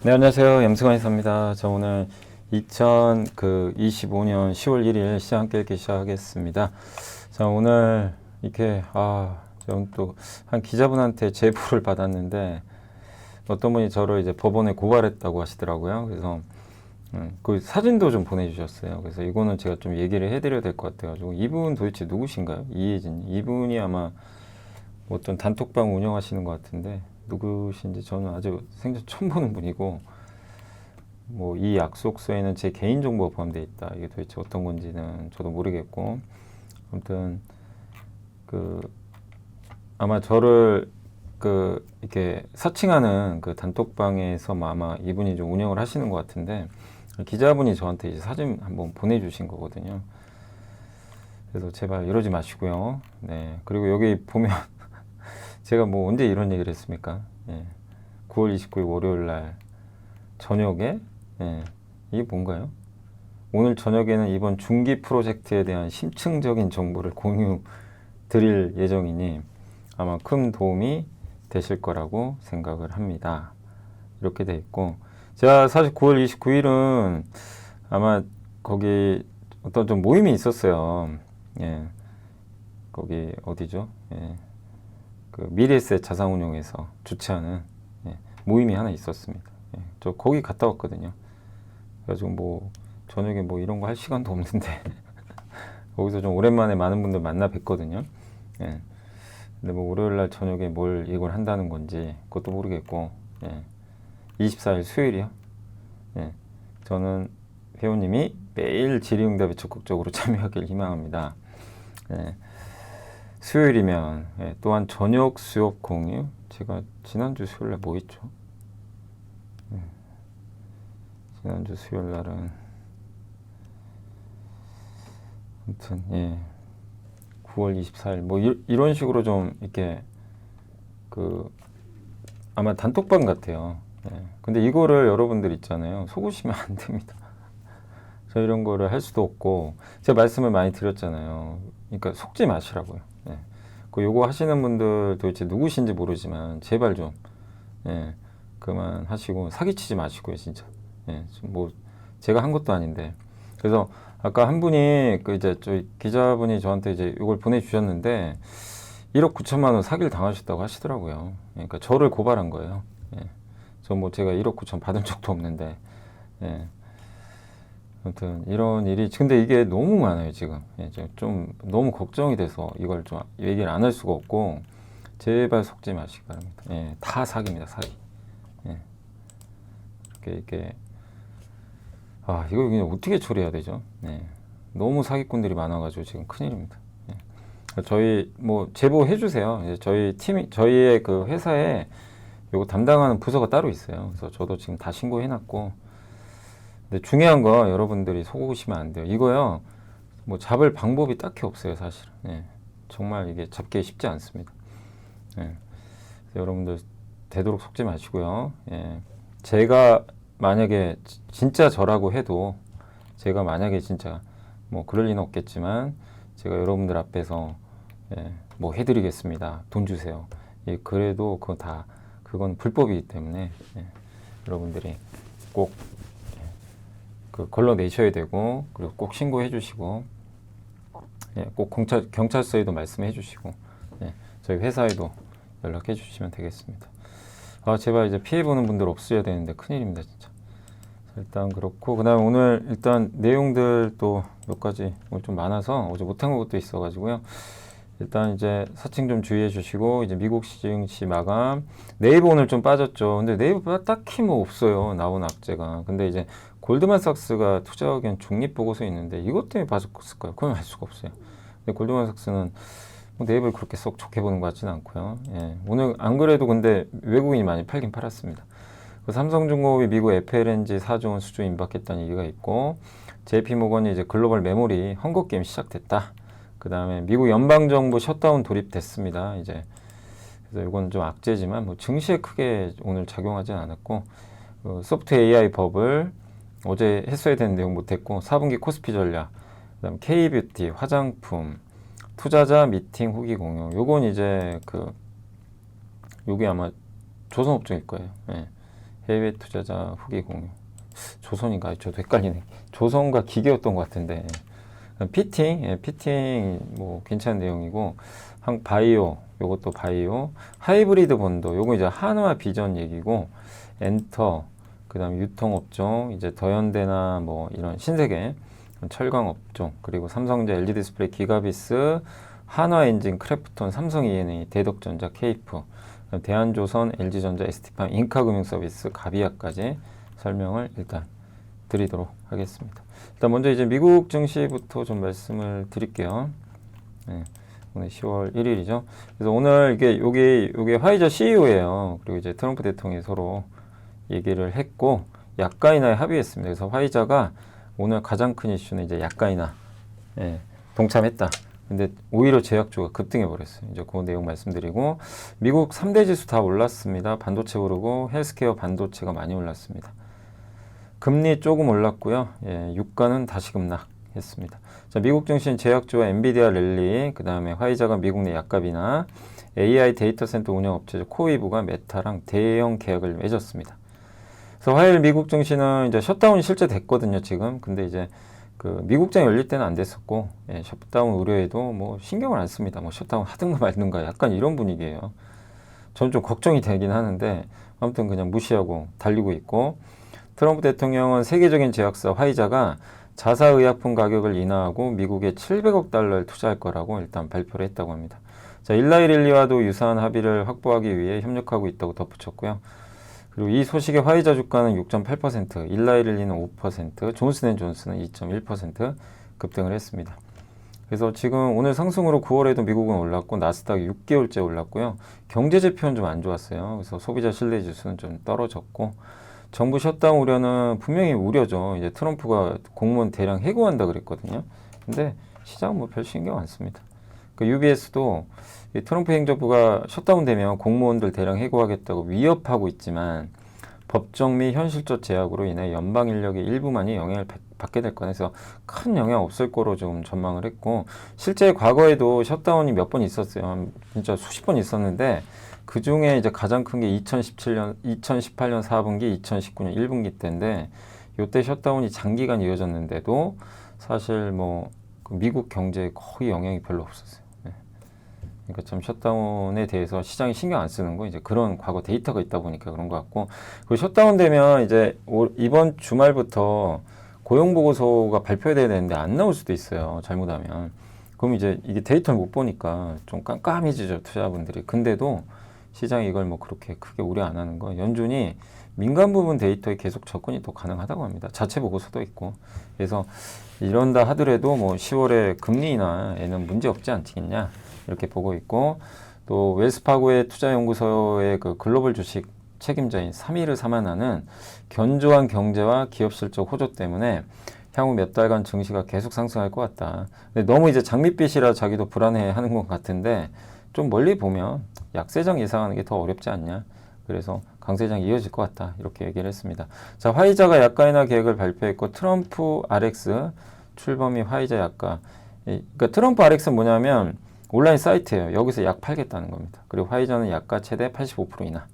네, 안녕하세요. 염승환 이사입니다. 저 오늘 2025년 10월 1일 시장 깨기 시작하겠습니다. 자, 오늘 이렇게, 저는 또 한 기자분한테 제보를 받았는데, 어떤 분이 저를 이제 법원에 고발했다고 하시더라고요. 그래서, 그 사진도 좀 보내주셨어요. 그래서 이거는 제가 좀 얘기를 해드려야 될 것 같아가지고, 이분 도대체 누구신가요? 이혜진. 이분이 아마 어떤 단톡방 운영하시는 것 같은데, 누구신지 저는 아주 생전 처음 보는 분이고, 뭐 이 약속서에는 제 개인정보가 포함되어 있다. 이게 도대체 어떤 건지는 저도 모르겠고, 아무튼 그 아마 저를 그 이렇게 사칭하는 그 단톡방에서 아마 이분이 좀 운영을 하시는 것 같은데, 기자분이 저한테 이제 사진 한번 보내주신 거거든요. 그래서 제발 이러지 마시고요. 네. 그리고 여기 보면 제가 뭐 언제 이런 얘기를 했습니까? 예. 9월 29일 월요일 날 저녁에, 예. 이게 뭔가요? 오늘 저녁에는 이번 중기 프로젝트에 대한 심층적인 정보를 공유 드릴 예정이니 아마 큰 도움이 되실 거라고 생각을 합니다. 이렇게 돼 있고, 제가 사실 9월 29일은 아마 거기 어떤 좀 모임이 있었어요. 예. 거기 어디죠? 예. 그 미래에셋 자산운용에서 주최하는, 예, 모임이 하나 있었습니다. 예, 저 거기 갔다 왔거든요. 그래가지고 뭐 저녁에 뭐 이런 거 할 시간도 없는데 거기서 좀 오랜만에 많은 분들 만나 뵀거든요. 예. 근데 뭐 월요일날 저녁에 뭘 이걸 한다는 건지 그것도 모르겠고, 예. 24일 수요일이요. 예. 저는 회원님이 매일 질의응답에 적극적으로 참여하길 희망합니다. 예. 수요일이면, 예, 또한 저녁 수업 공유. 제가 지난주 수요일날 뭐 했죠? 지난주 수요일날은 아무튼, 예, 9월 24일 뭐 이런 식으로 좀 이렇게 그 아마 단톡방 같아요. 예. 근데 이거를 여러분들 있잖아요. 속으시면 안 됩니다. 저 이런 거를 할 수도 없고, 제가 말씀을 많이 드렸잖아요. 그러니까 속지 마시라고요. 예. 그 요거 하시는 분들 도대체 누구신지 모르지만 제발 좀, 예, 그만 하시고 사기치지 마시고요, 진짜. 예, 뭐 제가 한 것도 아닌데. 그래서 아까 한 분이 그 이제 저희 기자분이 저한테 이제 이걸 보내주셨는데 1억 9천만 원 사기를 당하셨다고 하시더라고요. 그러니까 저를 고발한 거예요. 예. 저 뭐 제가 1억 9천 받은 적도 없는데, 예. 아무튼 이런 일이, 근데 이게 너무 많아요 지금. 예, 좀 너무 걱정이 돼서 이걸 좀 얘기를 안 할 수가 없고, 제발 속지 마시기 바랍니다. 예, 다 사기입니다, 사기. 예. 이렇게 이거 그냥 어떻게 처리해야 되죠? 예. 너무 사기꾼들이 많아가지고 지금 큰일입니다. 예. 저희 뭐 제보해 주세요. 이제 저희 팀이, 저희의 그 회사에 요거 담당하는 부서가 따로 있어요. 그래서 저도 지금 다 신고해 놨고, 근데 중요한 거 여러분들이 속으시면 안 돼요. 이거요, 뭐 잡을 방법이 딱히 없어요, 사실은. 예. 정말 이게 잡기 쉽지 않습니다. 예. 여러분들 되도록 속지 마시고요. 예. 제가 만약에 진짜 저라고 해도, 제가 만약에 진짜 뭐 그럴 리는 없겠지만 제가 여러분들 앞에서, 예, 뭐 해드리겠습니다, 돈 주세요, 예, 그래도 그건 불법이기 때문에, 예, 여러분들이 꼭 그 걸러내셔야 되고, 그리고 꼭 신고해 주시고, 예, 꼭 경찰서에도 말씀해 주시고, 예, 저희 회사에도 연락해 주시면 되겠습니다. 제발 이제 피해 보는 분들 없으셔야 되는데 큰일입니다, 진짜. 자, 일단 그렇고, 그다음에 오늘 일단 내용들 또 몇 가지 오늘 좀 많아서 어제 못한 것도 있어가지고요. 일단 이제 사칭 좀 주의해 주시고, 이제 미국 증시 마감, 네이버 오늘 좀 빠졌죠. 근데 네이버 딱히 뭐 없어요, 나온 악재가. 근데 이제 골드만삭스가 투자 의견 중립 보고서 있는데 이것 때문에 빠졌을까요? 그건 알 수가 없어요. 근데 골드만삭스는 뭐 네이버를 그렇게 썩 좋게 보는 것 같지는 않고요. 예, 오늘 안 그래도 근데 외국인이 많이 팔긴 팔았습니다. 그 삼성중공업이 미국 FLNG 4조 원 수주 임박했다는 얘기가 있고, JP모건이 이제 글로벌 메모리 헝거 게임 시작됐다. 그 다음에 미국 연방정부 셧다운 돌입됐습니다, 이제. 그래서 이건 좀 악재지만 뭐 증시에 크게 오늘 작용하진 않았고, 소프트 AI 법을 어제 했어야 되는 내용 못했고, 4분기 코스피 전략, 그 다음 K뷰티, 화장품, 투자자 미팅 후기 공유. 요건 이제 요게 아마 조선업종일 거예요. 예. 해외 투자자 후기 공유. 조선인가? 저도 헷갈리네. 조선과 기계였던 것 같은데. 피팅 뭐 괜찮은 내용이고, 바이오, 요것도 바이오, 하이브리드 본도, 요거 이제 한화 비전 얘기고, 엔터, 그 다음에 유통업종, 이제 더현대나 뭐 이런 신세계, 철강 업종, 그리고 삼성전자, LG디스플레이, 기가비스, 한화엔진, 크래프톤, 삼성 E&A, 대덕전자, 케이프, 대한조선, LG전자, ST팜, 인카금융서비스, 가비아까지 설명을 일단 드리도록 하겠습니다. 일단 먼저 이제 미국 증시부터 좀 말씀을 드릴게요. 네, 오늘 10월 1일이죠. 그래서 오늘 요게 화이자 CEO예요. 그리고 이제 트럼프 대통령이 서로 얘기를 했고 약가 인하에 합의했습니다. 그래서 화이자가 오늘 가장 큰 이슈는 이제 약가 인하 동참했다. 근데 오히려 제약주가 급등해 버렸어요. 이제 그 내용 말씀드리고 미국 3대 지수 다 올랐습니다. 반도체 오르고 헬스케어 반도체가 많이 올랐습니다. 금리 조금 올랐고요. 유가는 다시 급락했습니다. 자, 미국 증시는 제약주와 엔비디아 랠리, 그 다음에 화이자가 미국 내 약값이나 AI 데이터 센터 운영업체죠. 코이브가 메타랑 대형 계약을 맺었습니다. 그래서 화요일 미국 증시는 이제 셧다운이 실제 됐거든요, 지금. 근데 이제 그 미국장 열릴 때는 안 됐었고, 셧다운 우려에도 뭐 신경을 안 씁니다. 뭐 셧다운 하든가 말든가 약간 이런 분위기예요. 저는 좀 걱정이 되긴 하는데 아무튼 그냥 무시하고 달리고 있고, 트럼프 대통령은 세계적인 제약사 화이자가 자사의약품 가격을 인하하고 미국에 700억 달러를 투자할 거라고 일단 발표를 했다고 합니다. 자, 일라이릴리와도 유사한 합의를 확보하기 위해 협력하고 있다고 덧붙였고요. 그리고 이 소식에 화이자 주가는 6.8%, 일라이릴리는 5%, 존슨앤존슨은 2.1% 급등을 했습니다. 그래서 지금 오늘 상승으로 9월에도 미국은 올랐고 나스닥이 6개월째 올랐고요. 경제 지표는 좀 안 좋았어요. 그래서 소비자 신뢰 지수는 좀 떨어졌고, 정부 셧다운 우려는 분명히 우려죠. 이제 트럼프가 공무원 대량 해고한다 그랬거든요. 근데 시장은 뭐 별 신경 안 씁니다. 그 UBS도 트럼프 행정부가 셧다운 되면 공무원들 대량 해고하겠다고 위협하고 있지만 법정 및 현실적 제약으로 인해 연방 인력의 일부만이 영향을 받게 될 거라 해서 큰 영향 없을 거로 좀 전망을 했고, 실제 과거에도 셧다운이 몇 번 있었어요. 진짜 수십 번 있었는데 그 중에 이제 가장 큰 게 2018년 4분기, 2019년 1분기 때인데, 요때 셧다운이 장기간 이어졌는데도 사실 뭐 미국 경제에 거의 영향이 별로 없었어요. 그러니까 참 셧다운에 대해서 시장이 신경 안 쓰는 거, 이제 그런 과거 데이터가 있다 보니까 그런 것 같고, 그리고 셧다운 되면 이제 이번 주말부터 고용보고서가 발표돼야 되는데 안 나올 수도 있어요. 잘못하면. 그럼 이제 이게 데이터를 못 보니까 좀 깜깜해지죠, 투자분들이. 근데도 시장이 이걸 뭐 그렇게 크게 우려 안 하는 거, 연준이 민간 부분 데이터에 계속 접근이 또 가능하다고 합니다. 자체 보고서도 있고. 그래서 이런다 하더라도 뭐 10월에 금리 인하에는 문제 없지 않겠냐 이렇게 보고 있고, 또 웰스파고의 투자연구소의 그 글로벌 주식 책임자인 사미르 사마나는 견조한 경제와 기업 실적 호조 때문에 향후 몇 달간 증시가 계속 상승할 것 같다. 근데 너무 이제 장밋빛이라 자기도 불안해하는 것 같은데, 좀 멀리 보면 약세장 예상하는 게 더 어렵지 않냐. 그래서 강세장이 이어질 것 같다. 이렇게 얘기를 했습니다. 자, 화이자가 약가 인하 계획을 발표했고, 트럼프 RX 출범이 화이자 약가. 그러니까 트럼프 RX는 뭐냐면 온라인 사이트예요. 여기서 약 팔겠다는 겁니다. 그리고 화이자는 약가 최대 85% 인하.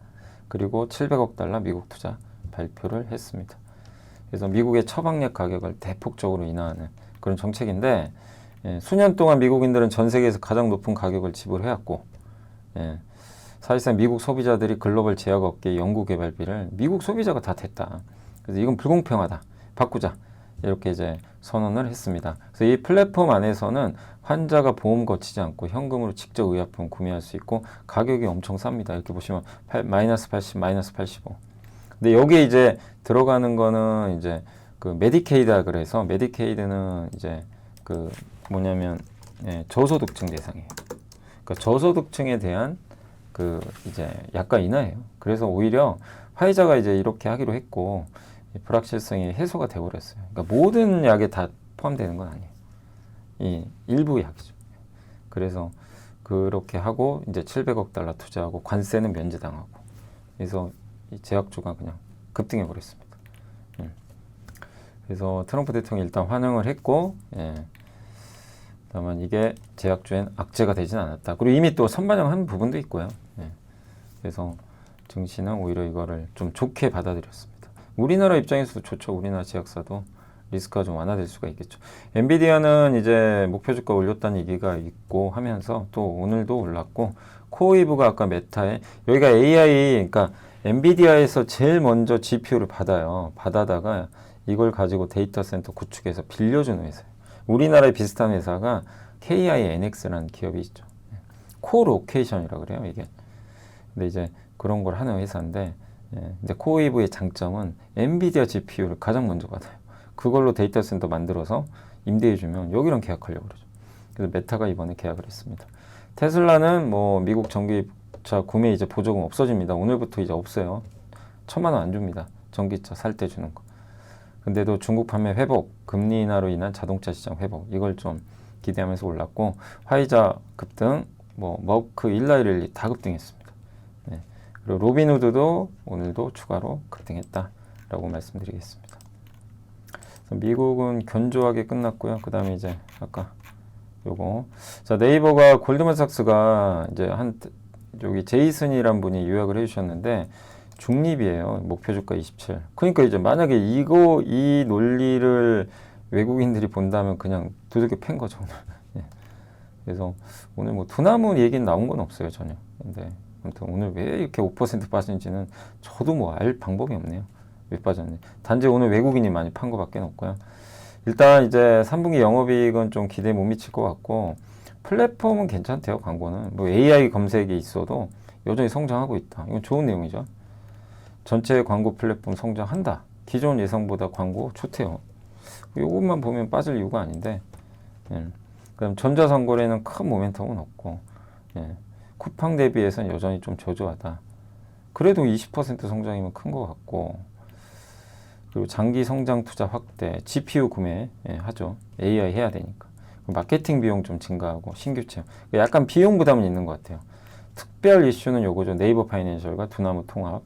그리고 700억 달러 미국 투자 발표를 했습니다. 그래서 미국의 처방약 가격을 대폭적으로 인하하는 그런 정책인데, 수년 동안 미국인들은 전 세계에서 가장 높은 가격을 지불해왔고, 사실상 미국 소비자들이 글로벌 제약업계 연구개발비를 미국 소비자가 다 댔다. 그래서 이건 불공평하다. 바꾸자. 이렇게 이제 선언을 했습니다. 그래서 이 플랫폼 안에서는 환자가 보험 거치지 않고 현금으로 직접 의약품 구매할 수 있고, 가격이 엄청 쌉니다. 이렇게 보시면 마이너스 80, 마이너스 85. 근데 여기에 이제 들어가는 거는 이제 그 메디케이드라 그래서, 메디케이드는 이제 그 뭐냐면 저소득층 대상이에요. 그러니까 저소득층에 대한 그 이제 약가 인하예요. 그래서 오히려 화이자가 이제 이렇게 하기로 했고, 불확실성이 해소가 되어버렸어요. 그러니까 모든 약에 다 포함되는 건 아니에요. 이 일부 약이죠. 그래서 그렇게 하고 이제 700억 달러 투자하고 관세는 면제당하고, 그래서 이 제약주가 그냥 급등해 버렸습니다. 그래서 트럼프 대통령이 일단 환영을 했고, 다만 이게 제약주엔 악재가 되진 않았다. 그리고 이미 또 선반영한 부분도 있고요. 그래서 증시는 오히려 이거를 좀 좋게 받아들였습니다. 우리나라 입장에서도 좋죠. 우리나라 제약사도 리스크가 좀 완화될 수가 있겠죠. 엔비디아는 이제 목표 주가 올렸다는 얘기가 있고 하면서 또 오늘도 올랐고, 코어웨이브가 아까 메타에, 여기가 AI, 그러니까 엔비디아에서 제일 먼저 GPU를 받아요. 받아다가 이걸 가지고 데이터 센터 구축해서 빌려주는 회사예요. 우리나라에 비슷한 회사가 KINX라는 기업이 있죠. 코로케이션이라고 그래요, 이게. 근데 이제 그런 걸 하는 회사인데, 근데 코어웨이브의 장점은 엔비디아 GPU를 가장 먼저 받아요. 그걸로 데이터 센터 만들어서 임대해주면 여기랑 계약하려고 그러죠. 그래서 메타가 이번에 계약을 했습니다. 테슬라는 뭐 미국 전기차 구매 이제 보조금 없어집니다. 오늘부터 이제 없어요. 1,000만 원 안 줍니다. 전기차 살 때 주는 거. 근데도 중국 판매 회복, 금리 인하로 인한 자동차 시장 회복, 이걸 좀 기대하면서 올랐고, 화이자 급등, 뭐 머크, 일라이릴리 다 급등했습니다. 네. 그리고 로빈후드도 오늘도 추가로 급등했다라고 말씀드리겠습니다. 미국은 견조하게 끝났고요. 그 다음에 이제 아까 요거, 자, 네이버가 골드만삭스가 이제 여기 제이슨이란 분이 요약을 해주셨는데, 중립이에요. 목표 주가 27. 그러니까 이제 만약에 이 논리를 외국인들이 본다면 그냥 두들겨 팬 거죠. 예. 그래서 오늘 뭐 두나무 얘기는 나온 건 없어요, 전혀. 근데 아무튼 오늘 왜 이렇게 5% 빠진지는 저도 뭐 알 방법이 없네요. 왜 빠졌네. 단지 오늘 외국인이 많이 판 거밖에 없고요. 일단 이제 3분기 영업이익은 좀 기대에 못 미칠 것 같고, 플랫폼은 괜찮대요. 광고는 뭐 AI 검색이 있어도 여전히 성장하고 있다. 이건 좋은 내용이죠. 전체 광고 플랫폼 성장한다. 기존 예상보다 광고 좋대요. 이것만 보면 빠질 이유가 아닌데, 그다음 전자상거래는 큰 모멘텀은 없고, 쿠팡 대비해서는 여전히 좀 저조하다. 그래도 20% 성장이면 큰 것 같고, 그리고 장기 성장 투자 확대, GPU 구매 하죠. AI 해야 되니까. 마케팅 비용 좀 증가하고 신규 채용. 약간 비용 부담은 있는 것 같아요. 특별 이슈는 요거죠. 네이버 파이낸셜과 두나무 통합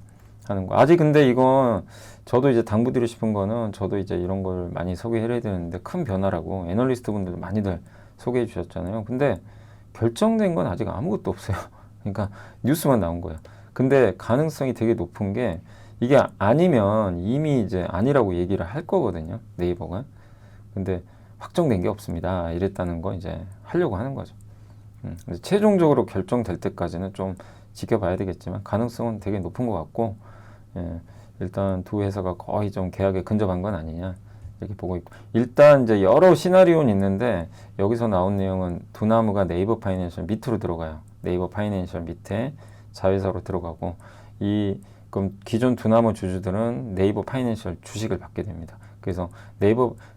하는 거. 아직 근데 이건 저도 이제 당부드리고 싶은 거는, 저도 이제 이런 걸 많이 소개해야 되는데, 큰 변화라고 애널리스트 분들도 많이들 소개해 주셨잖아요. 근데 결정된 건 아직 아무것도 없어요. 그러니까 뉴스만 나온 거예요. 근데 가능성이 되게 높은 게, 이게 아니면 이미 이제 아니라고 얘기를 할 거거든요. 네이버가. 근데 확정된 게 없습니다. 이랬다는 거 이제 하려고 하는 거죠. 최종적으로 결정될 때까지는 좀 지켜봐야 되겠지만 가능성은 되게 높은 것 같고, 일단 두 회사가 거의 좀 계약에 근접한 건 아니냐 이렇게 보고 있고, 일단 이제 여러 시나리오는 있는데 여기서 나온 내용은 두나무가 네이버 파이낸셜 밑으로 들어가요. 네이버 파이낸셜 밑에 자회사로 들어가고, 그럼 기존 두나무 주주들은 네이버 파이낸셜 주식을 받게 됩니다. 그래서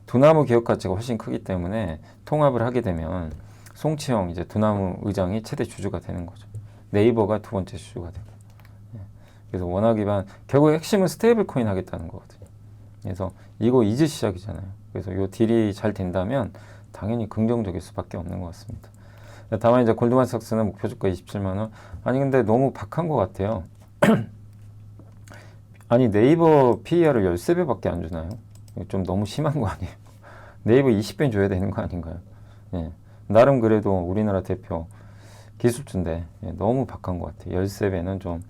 두나무 기업 가치가 훨씬 크기 때문에 통합을 하게 되면 송치영 이제 두나무 의장이 최대 주주가 되는 거죠. 네이버가 두 번째 주주가 되고. 그래서 원화 기반, 결국 핵심은 스테이블 코인 하겠다는 거거든요. 그래서 이거 이제 시작이잖아요. 그래서 이 딜이 잘 된다면 당연히 긍정적일 수밖에 없는 것 같습니다. 다만 이제 골드만삭스는 목표 주가 27만 원. 아니 근데 너무 박한 것 같아요. 아니 네이버 PER을 13배밖에 안 주나요? 좀 너무 심한 거 아니에요? 네이버 20배 줘야 되는 거 아닌가요? 나름 그래도 우리나라 대표 기술주인데 너무 박한 것 같아요. 13배는 좀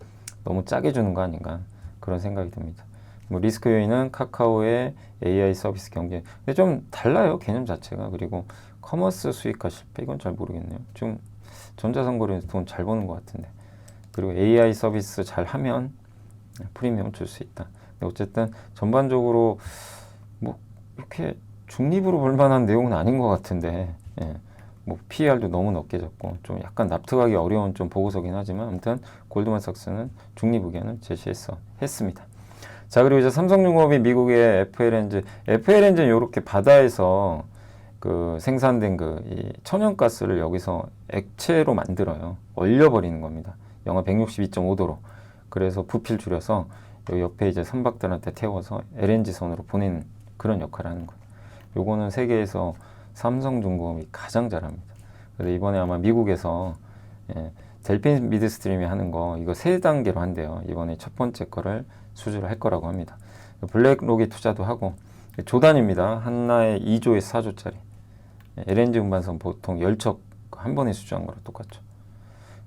너무 짜게 주는 거 아닌가, 그런 생각이 듭니다. 뭐 리스크 요인은 카카오의 AI 서비스 경쟁. 근데 좀 달라요, 개념 자체가. 그리고 커머스 수익화 실패, 이건 잘 모르겠네요. 지금 전자상거래에서 돈 잘 버는 것 같은데. 그리고 AI 서비스 잘 하면 프리미엄 줄 수 있다. 근데 어쨌든 전반적으로 뭐 이렇게 중립으로 볼 만한 내용은 아닌 것 같은데, 뭐 PER도 너무 높게 졌고 좀 약간 납득하기 어려운 좀 보고서긴 하지만, 아무튼 골드만삭스는 중립 의견을 했습니다. 자, 그리고 이제 삼성중공업이 미국의 FLNG는 이렇게 바다에서 그 생산된 이 천연가스를 여기서 액체로 만들어요. 얼려버리는 겁니다. 영하 162.5도로. 그래서 부피를 줄여서 요 옆에 이제 선박들한테 태워서 LNG 선으로 보내는 그런 역할을 하는 거예요. 요거는 세계에서 삼성중공업이 가장 잘합니다. 그래서 이번에 아마 미국에서 델핀 미드스트림이 하는 거, 이거 3단계로 한대요. 이번에 첫 번째 거를 수주를 할 거라고 합니다. 블랙록이 투자도 하고, 조단입니다. 하나에 2조에서 4조짜리. LNG 운반선 보통 10척 한 번에 수주한 거랑 똑같죠.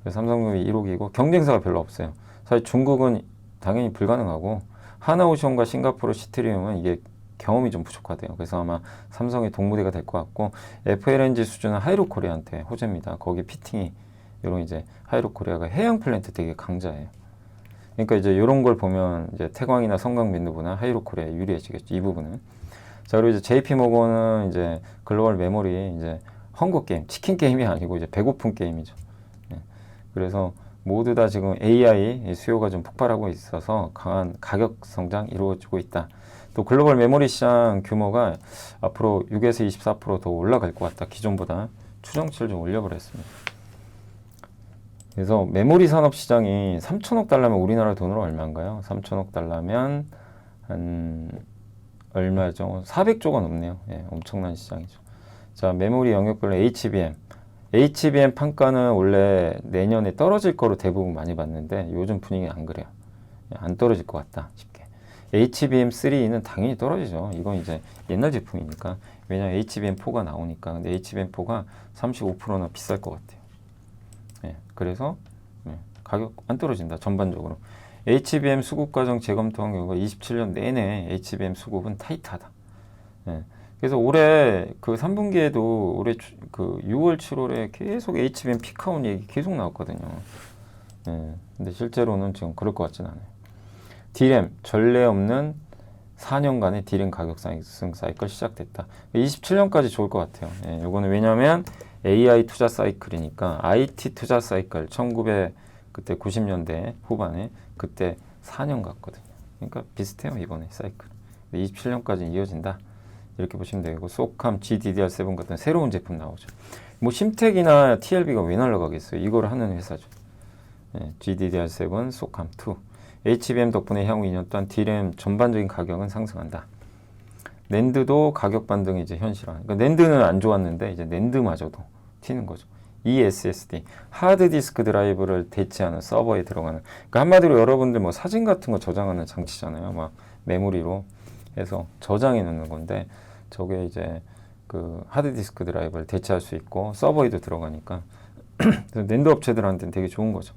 그래서 삼성중공업이 1억이고 경쟁사가 별로 없어요. 사실 중국은 당연히 불가능하고 하나오션과 싱가포르 시트리움은 이게 경험이 좀 부족하대요. 그래서 아마 삼성의 동무대가 될 것 같고 FLNG 수준은 하이로코리아한테 호재입니다. 거기 피팅이 이런 이제 하이로코리아가 해양 플랜트 되게 강자예요. 그러니까 이제 이런 걸 보면 이제 태광이나 성강민두보다 하이로코리아 유리해지겠죠. 이 부분은. 자, 그리고 이제 JP 모건은 이제 글로벌 메모리 이제 헝거 게임, 치킨 게임이 아니고 이제 배고픈 게임이죠. 네. 그래서 모두 다 지금 AI 수요가 좀 폭발하고 있어서 강한 가격 성장 이루어지고 있다. 또 글로벌 메모리 시장 규모가 앞으로 6에서 24%더 올라갈 것 같다. 기존보다 추정치를 좀 올려버렸습니다. 그래서 메모리 산업 시장이 3천억 달러면 우리나라 돈으로 얼마인가요? 3천억 달러면 한 얼마죠? 400조가 넘네요. 예, 엄청난 시장이죠. 자, 메모리 영역별로 HBM. HBM 판가는 원래 내년에 떨어질 거로 대부분 많이 봤는데 요즘 분위기는 안 그래요. 안 떨어질 것 같다 싶게. HBM3는 당연히 떨어지죠. 이건 이제 옛날 제품이니까. 왜냐면 HBM4가 나오니까. 근데 HBM4가 35%나 비쌀 것 같아요. 예, 그래서 가격 안 떨어진다. 전반적으로. HBM 수급 과정 재검토한 결과 27년 내내 HBM 수급은 타이트하다. 예, 그래서 올해 그 3분기에도 올해 그 6월, 7월에 계속 HBM 피크아웃 얘기 계속 나왔거든요. 예, 근데 실제로는 지금 그럴 것 같진 않아요. D램 전례 없는 4년간의 D램 가격 상승 사이클 시작됐다. 27년까지 좋을 것 같아요. 예, 이거는 왜냐하면 AI 투자 사이클이니까 IT 투자 사이클 1900 그때 90년대 후반에 그때 4년 갔거든요. 그러니까 비슷해요 이번에 사이클. 27년까지 이어진다. 이렇게 보시면 되고 소캄 GDDR7 같은 새로운 제품 나오죠. 뭐 심텍이나 TLB가 왜 날라가겠어요? 이걸 하는 회사죠. 예, GDDR7, 소캄2. HBM 덕분에 향후 2년 동안 D램 전반적인 가격은 상승한다. 낸드도 가격 반등이 이제 현실화. 그러니까 낸드는 안 좋았는데 이제 낸드마저도 튀는 거죠. eSSD, 하드디스크 드라이브를 대체하는 서버에 들어가는. 그러니까 한마디로 여러분들 뭐 사진 같은 거 저장하는 장치잖아요. 막 메모리로 해서 저장해 놓는 건데 저게 이제 그 하드디스크 드라이브를 대체할 수 있고 서버에도 들어가니까 그래서 낸드 업체들한테는 되게 좋은 거죠.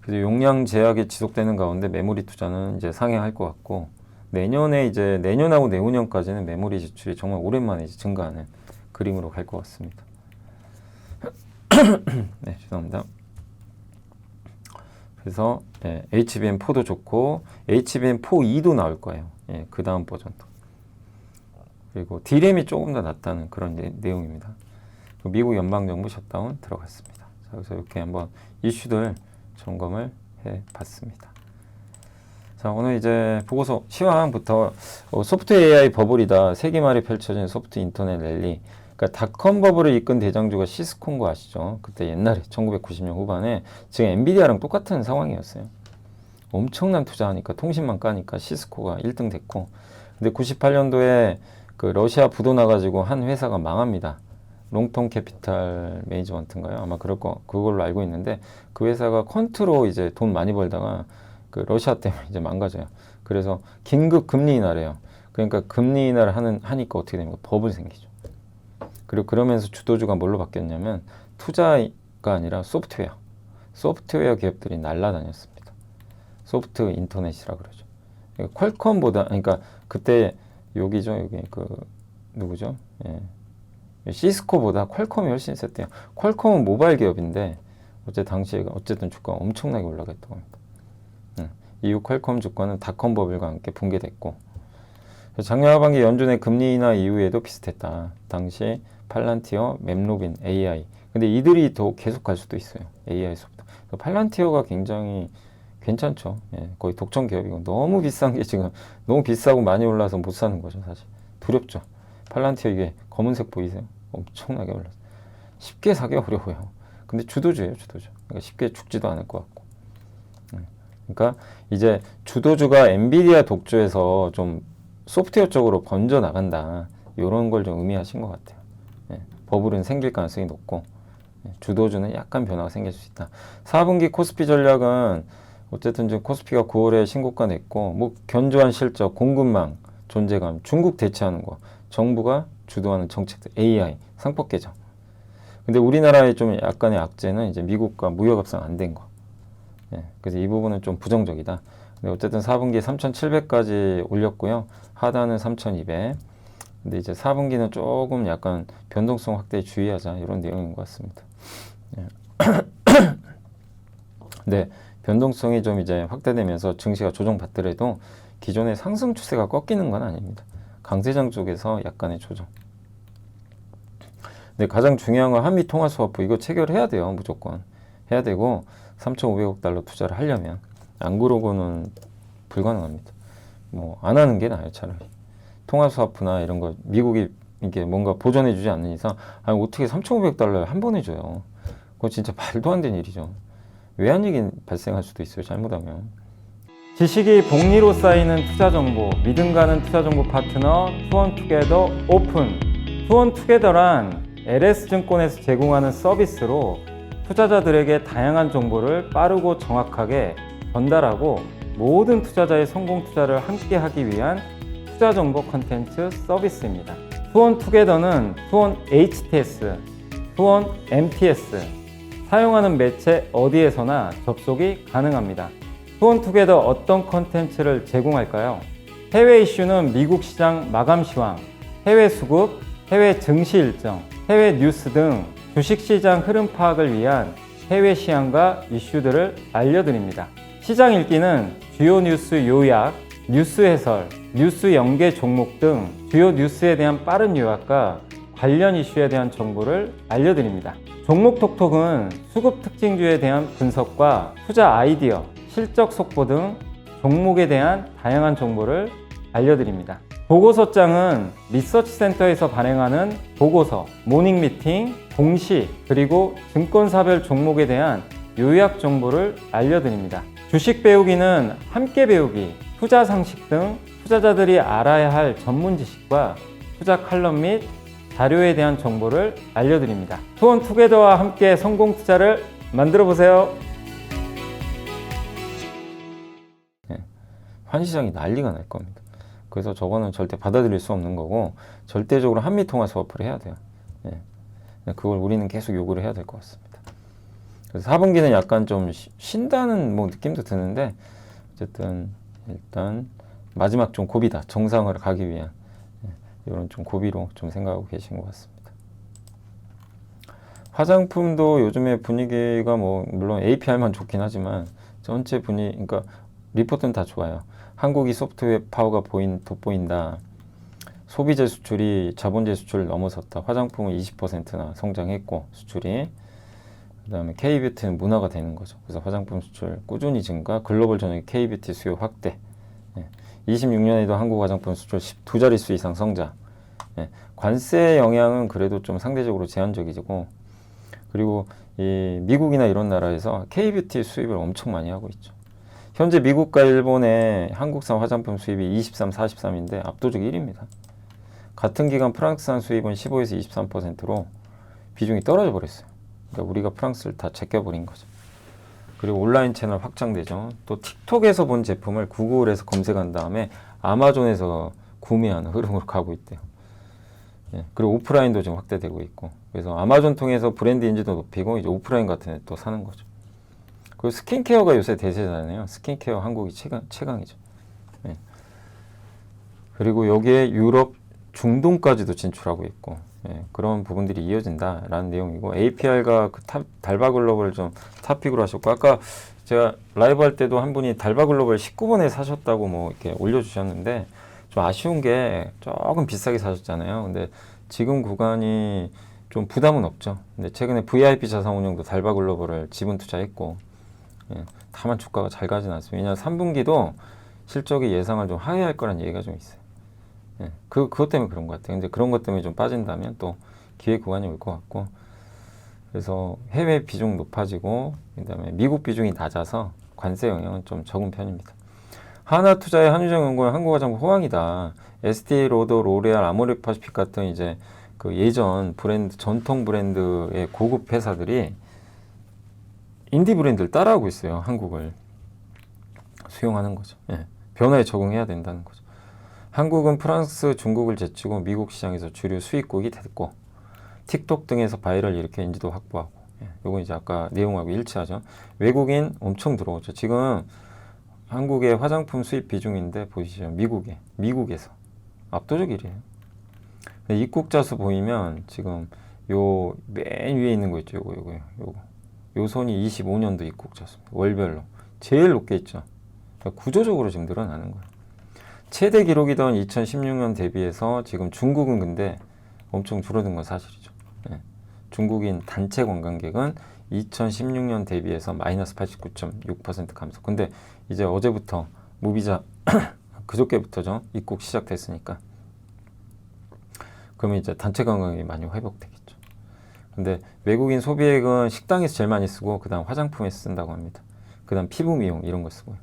그래서 용량 제약이 지속되는 가운데 메모리 투자는 이제 상향할 것 같고 내년에 이제 내년하고 내후년까지는 메모리 지출이 정말 오랜만에 이제 증가하는 그림으로 갈 것 같습니다. 네, 죄송합니다. 그래서 HBM4도 좋고 HBM4E도 나올 거예요. 예, 그 다음 버전도. 그리고 D램이 조금 더 낫다는 그런 내용입니다. 미국 연방정부 셧다운 들어갔습니다. 자, 그래서 이렇게 한번 이슈들 점검을 해봤습니다. 자, 오늘 이제 보고서 시황부터 소프트 AI 버블이다. 세기말에 펼쳐진 소프트 인터넷 랠리. 그러니까 닷컴 버블을 이끈 대장주가 시스코인 거 아시죠? 그때 옛날에 1990년 후반에 지금 엔비디아랑 똑같은 상황이었어요. 엄청난 투자하니까 통신만 까니까 시스코가 1등 됐고 근데 98년도에 그 러시아 부도 나가지고 한 회사가 망합니다. 롱통 캐피탈 매니지먼트인가요? 아마 그걸로 알고 있는데 그 회사가 퀀트로 이제 돈 많이 벌다가 그 러시아 때문에 이제 망가져요. 그래서 긴급 금리 인하래요. 그러니까 금리 인하를 하니까 어떻게 됩니까? 버블이 생기죠. 그리고 그러면서 주도주가 뭘로 바뀌었냐면 투자가 아니라 소프트웨어 기업들이 날라다녔습니다. 소프트 인터넷이라 그러죠. 그러니까 퀄컴보다 그러니까 그때 여기 그 누구죠? 예. 시스코보다 퀄컴이 훨씬 셌대요. 퀄컴은 모바일 기업인데 어쨌든 주가가 엄청나게 올라갔다고 합니다. 이후 퀄컴 주가는 닷컴 버블과 함께 붕괴됐고 작년 하반기 연준의 금리 인하 이후에도 비슷했다. 당시 팔란티어, 맵로빈, AI. 근데 이들이 더 계속 갈 수도 있어요. AI 소프트. 팔란티어가 굉장히 괜찮죠. 예, 거의 독점 기업이고 너무 비싼 게 지금 너무 비싸고 많이 올라서 못 사는 거죠. 사실 두렵죠. 팔란티어 이게 검은색 보이세요? 엄청나게 올랐어요. 쉽게 사기 어려워요. 근데 주도주예요, 주도주. 그러니까 쉽게 죽지도 않을 것 같고. 그러니까 이제 주도주가 엔비디아 독주에서 좀 소프트웨어 쪽으로 번져 나간다. 이런 걸 좀 의미하신 것 같아요. 예, 버블은 생길 가능성이 높고 주도주는 약간 변화가 생길 수 있다. 4분기 코스피 전략은 어쨌든 지금 코스피가 9월에 신고가 냈고 뭐 견조한 실적, 공급망, 존재감, 중국 대체하는 거, 정부가 주도하는 정책들, AI, 상법 개정. 근데 우리나라의 좀 약간의 악재는 이제 미국과 무역 협상 안 된 거. 예, 그래서 이 부분은 좀 부정적이다. 근데 어쨌든 4분기 3,700까지 올렸고요. 하단은 3,200. 근데 이제 4분기는 조금 약간 변동성 확대에 주의하자 이런 내용인 것 같습니다. 예. 근데 변동성이 좀 이제 확대되면서 증시가 조정받더라도 기존의 상승 추세가 꺾이는 건 아닙니다. 강세장 쪽에서 약간의 조정. 근데 가장 중요한 건 한미 통화 스와프 이거 체결해야 돼요. 무조건 해야 되고 3,500억 달러 투자를 하려면 안 그러고는 불가능합니다. 뭐 안 하는 게 나아요. 차라리 통화 스와프나 이런 거 미국이 이게 뭔가 보전해주지 않는 이상 아니 어떻게 3,500달러를 한 번에 줘요. 그거 진짜 말도 안 되는 일이죠. 외환위기 발생할 수도 있어요. 잘못하면. 지식이 복리로 쌓이는 투자 정보, 믿음 가는 투자 정보 파트너 투원투게더 오픈. 투원투게더란 LS증권에서 제공하는 서비스로 투자자들에게 다양한 정보를 빠르고 정확하게 전달하고 모든 투자자의 성공 투자를 함께 하기 위한 투자 정보 컨텐츠 서비스입니다. 투원투게더는 투원 HTS, 투원 MTS, 사용하는 매체 어디에서나 접속이 가능합니다. 투원투게더 어떤 컨텐츠를 제공할까요? 해외 이슈는 미국 시장 마감 시황, 해외 수급, 해외 증시 일정, 해외 뉴스 등 주식시장 흐름 파악을 위한 해외 시황과 이슈들을 알려드립니다. 시장 읽기는 주요 뉴스 요약, 뉴스 해설, 뉴스 연계 종목 등 주요 뉴스에 대한 빠른 요약과 관련 이슈에 대한 정보를 알려드립니다. 종목 톡톡은 수급 특징주에 대한 분석과 투자 아이디어, 실적 속보 등 종목에 대한 다양한 정보를 알려드립니다. 보고서장은 리서치센터에서 발행하는 보고서, 모닝 미팅, 공시, 그리고 증권사별 종목에 대한 요약 정보를 알려드립니다. 주식 배우기는 함께 배우기, 투자 상식 등 투자자들이 알아야 할 전문 지식과 투자 칼럼 및 자료에 대한 정보를 알려드립니다. 투원투게더와 함께 성공 투자를 만들어 보세요. 네, 환시장이 난리가 날 겁니다. 그래서 저거는 절대 받아들일 수 없는 거고 절대적으로 한미 통화 스와프를 해야 돼요. 네, 그걸 우리는 계속 요구를 해야 될 것 같습니다. 그래서 4분기는 약간 좀 쉰다는 뭐 느낌도 드는데 어쨌든 일단 마지막 좀 고비다. 정상을 가기 위한 이런 좀 고비로 좀 생각하고 계신 것 같습니다. 화장품도 요즘에 분위기가 뭐 물론 APR만 좋긴 하지만 전체 분위기 그러니까 리포트는 다 좋아요. 한국이 소프트웨어 파워가 돋보인다. 소비재 수출이 자본재 수출을 넘어섰다. 화장품은 20%나 성장했고 수출이 그 다음에 K뷰티는 문화가 되는 거죠. 그래서 화장품 수출 꾸준히 증가, 글로벌 전역의 K뷰티 수요 확대. 26년에도 한국 화장품 수출 2자릿수 이상 성장. 관세 영향은 그래도 좀 상대적으로 제한적이고 그리고 이 미국이나 이런 나라에서 K뷰티 수입을 엄청 많이 하고 있죠. 현재 미국과 일본의 한국산 화장품 수입이 23, 43인데 압도적 1위입니다. 같은 기간 프랑스산 수입은 15에서 23%로 비중이 떨어져 버렸어요. 그러니까 우리가 프랑스를 다 제껴버린 거죠. 그리고 온라인 채널 확장되죠. 또 틱톡에서 본 제품을 구글에서 검색한 다음에 아마존에서 구매하는 흐름으로 가고 있대요. 그리고 오프라인도 지금 확대되고 있고 그래서 아마존 통해서 브랜드 인지도 높이고 이제 오프라인 같은 데 또 사는 거죠. 그리고 스킨케어가 요새 대세잖아요. 스킨케어 한국이 최강이죠. 그리고 여기에 유럽, 중동까지도 진출하고 있고 그런 부분들이 이어진다라는 내용이고 APR가 그 달바글로벌 좀 탑픽으로 하셨고 아까 제가 라이브 할 때도 한 분이 달바글로벌 19번에 사셨다고 뭐 이렇게 올려주셨는데 좀 아쉬운 게 조금 비싸게 사셨잖아요. 근데 지금 구간이 좀 부담은 없죠. 근데 최근에 VIP 자산운용도 달바글로벌을 지분 투자했고 다만 주가가 잘 가진 않습니다. 왜냐하면 3분기도 실적이 예상을 좀 하회할 거란 얘기가 좀 있어요. 그것 때문에 그런 것 같아요. 근데 그런 것 때문에 좀 빠진다면 또 기회 구간이 올 것 같고 그래서 해외 비중 높아지고 그다음에 미국 비중이 낮아서 관세 영향은 좀 적은 편입니다. 하나투자의 한유정연구원 한국화장품 호황이다. ST 로더, 로레알, 아모레파시픽 같은 이제 그 예전 브랜드 전통 브랜드의 고급 회사들이 인디 브랜드를 따라하고 있어요. 한국을 수용하는 거죠. 변화에 적응해야 된다는 거죠. 한국은 프랑스, 중국을 제치고 미국 시장에서 주류 수입국이 됐고 틱톡 등에서 바이럴 일으켜 인지도 확보하고 요건 이제 아까 내용하고 일치하죠. 외국인 엄청 들어오죠. 지금 한국의 화장품 수입 비중인데 보시죠. 미국에서 압도적 1위에요. 입국자 수 보이면 지금 요 맨 위에 있는 거 있죠. 요거. 요 손이 25년도 입국자 수입니다. 월별로. 제일 높게 있죠. 그러니까 구조적으로 지금 늘어나는 거예요. 최대 기록이던 2016년 대비해서 지금 중국은 근데 엄청 줄어든 건 사실이죠. 네. 중국인 단체 관광객은 2016년 대비해서 마이너스 89.6% 감소. 근데 이제 어제부터 무비자 그저께부터죠. 입국 시작됐으니까. 그러면 이제 단체 관광객이 많이 회복되겠죠. 근데 외국인 소비액은 식당에서 제일 많이 쓰고 그다음 화장품에서 쓴다고 합니다. 그다음 피부 미용 이런 거 쓰고요.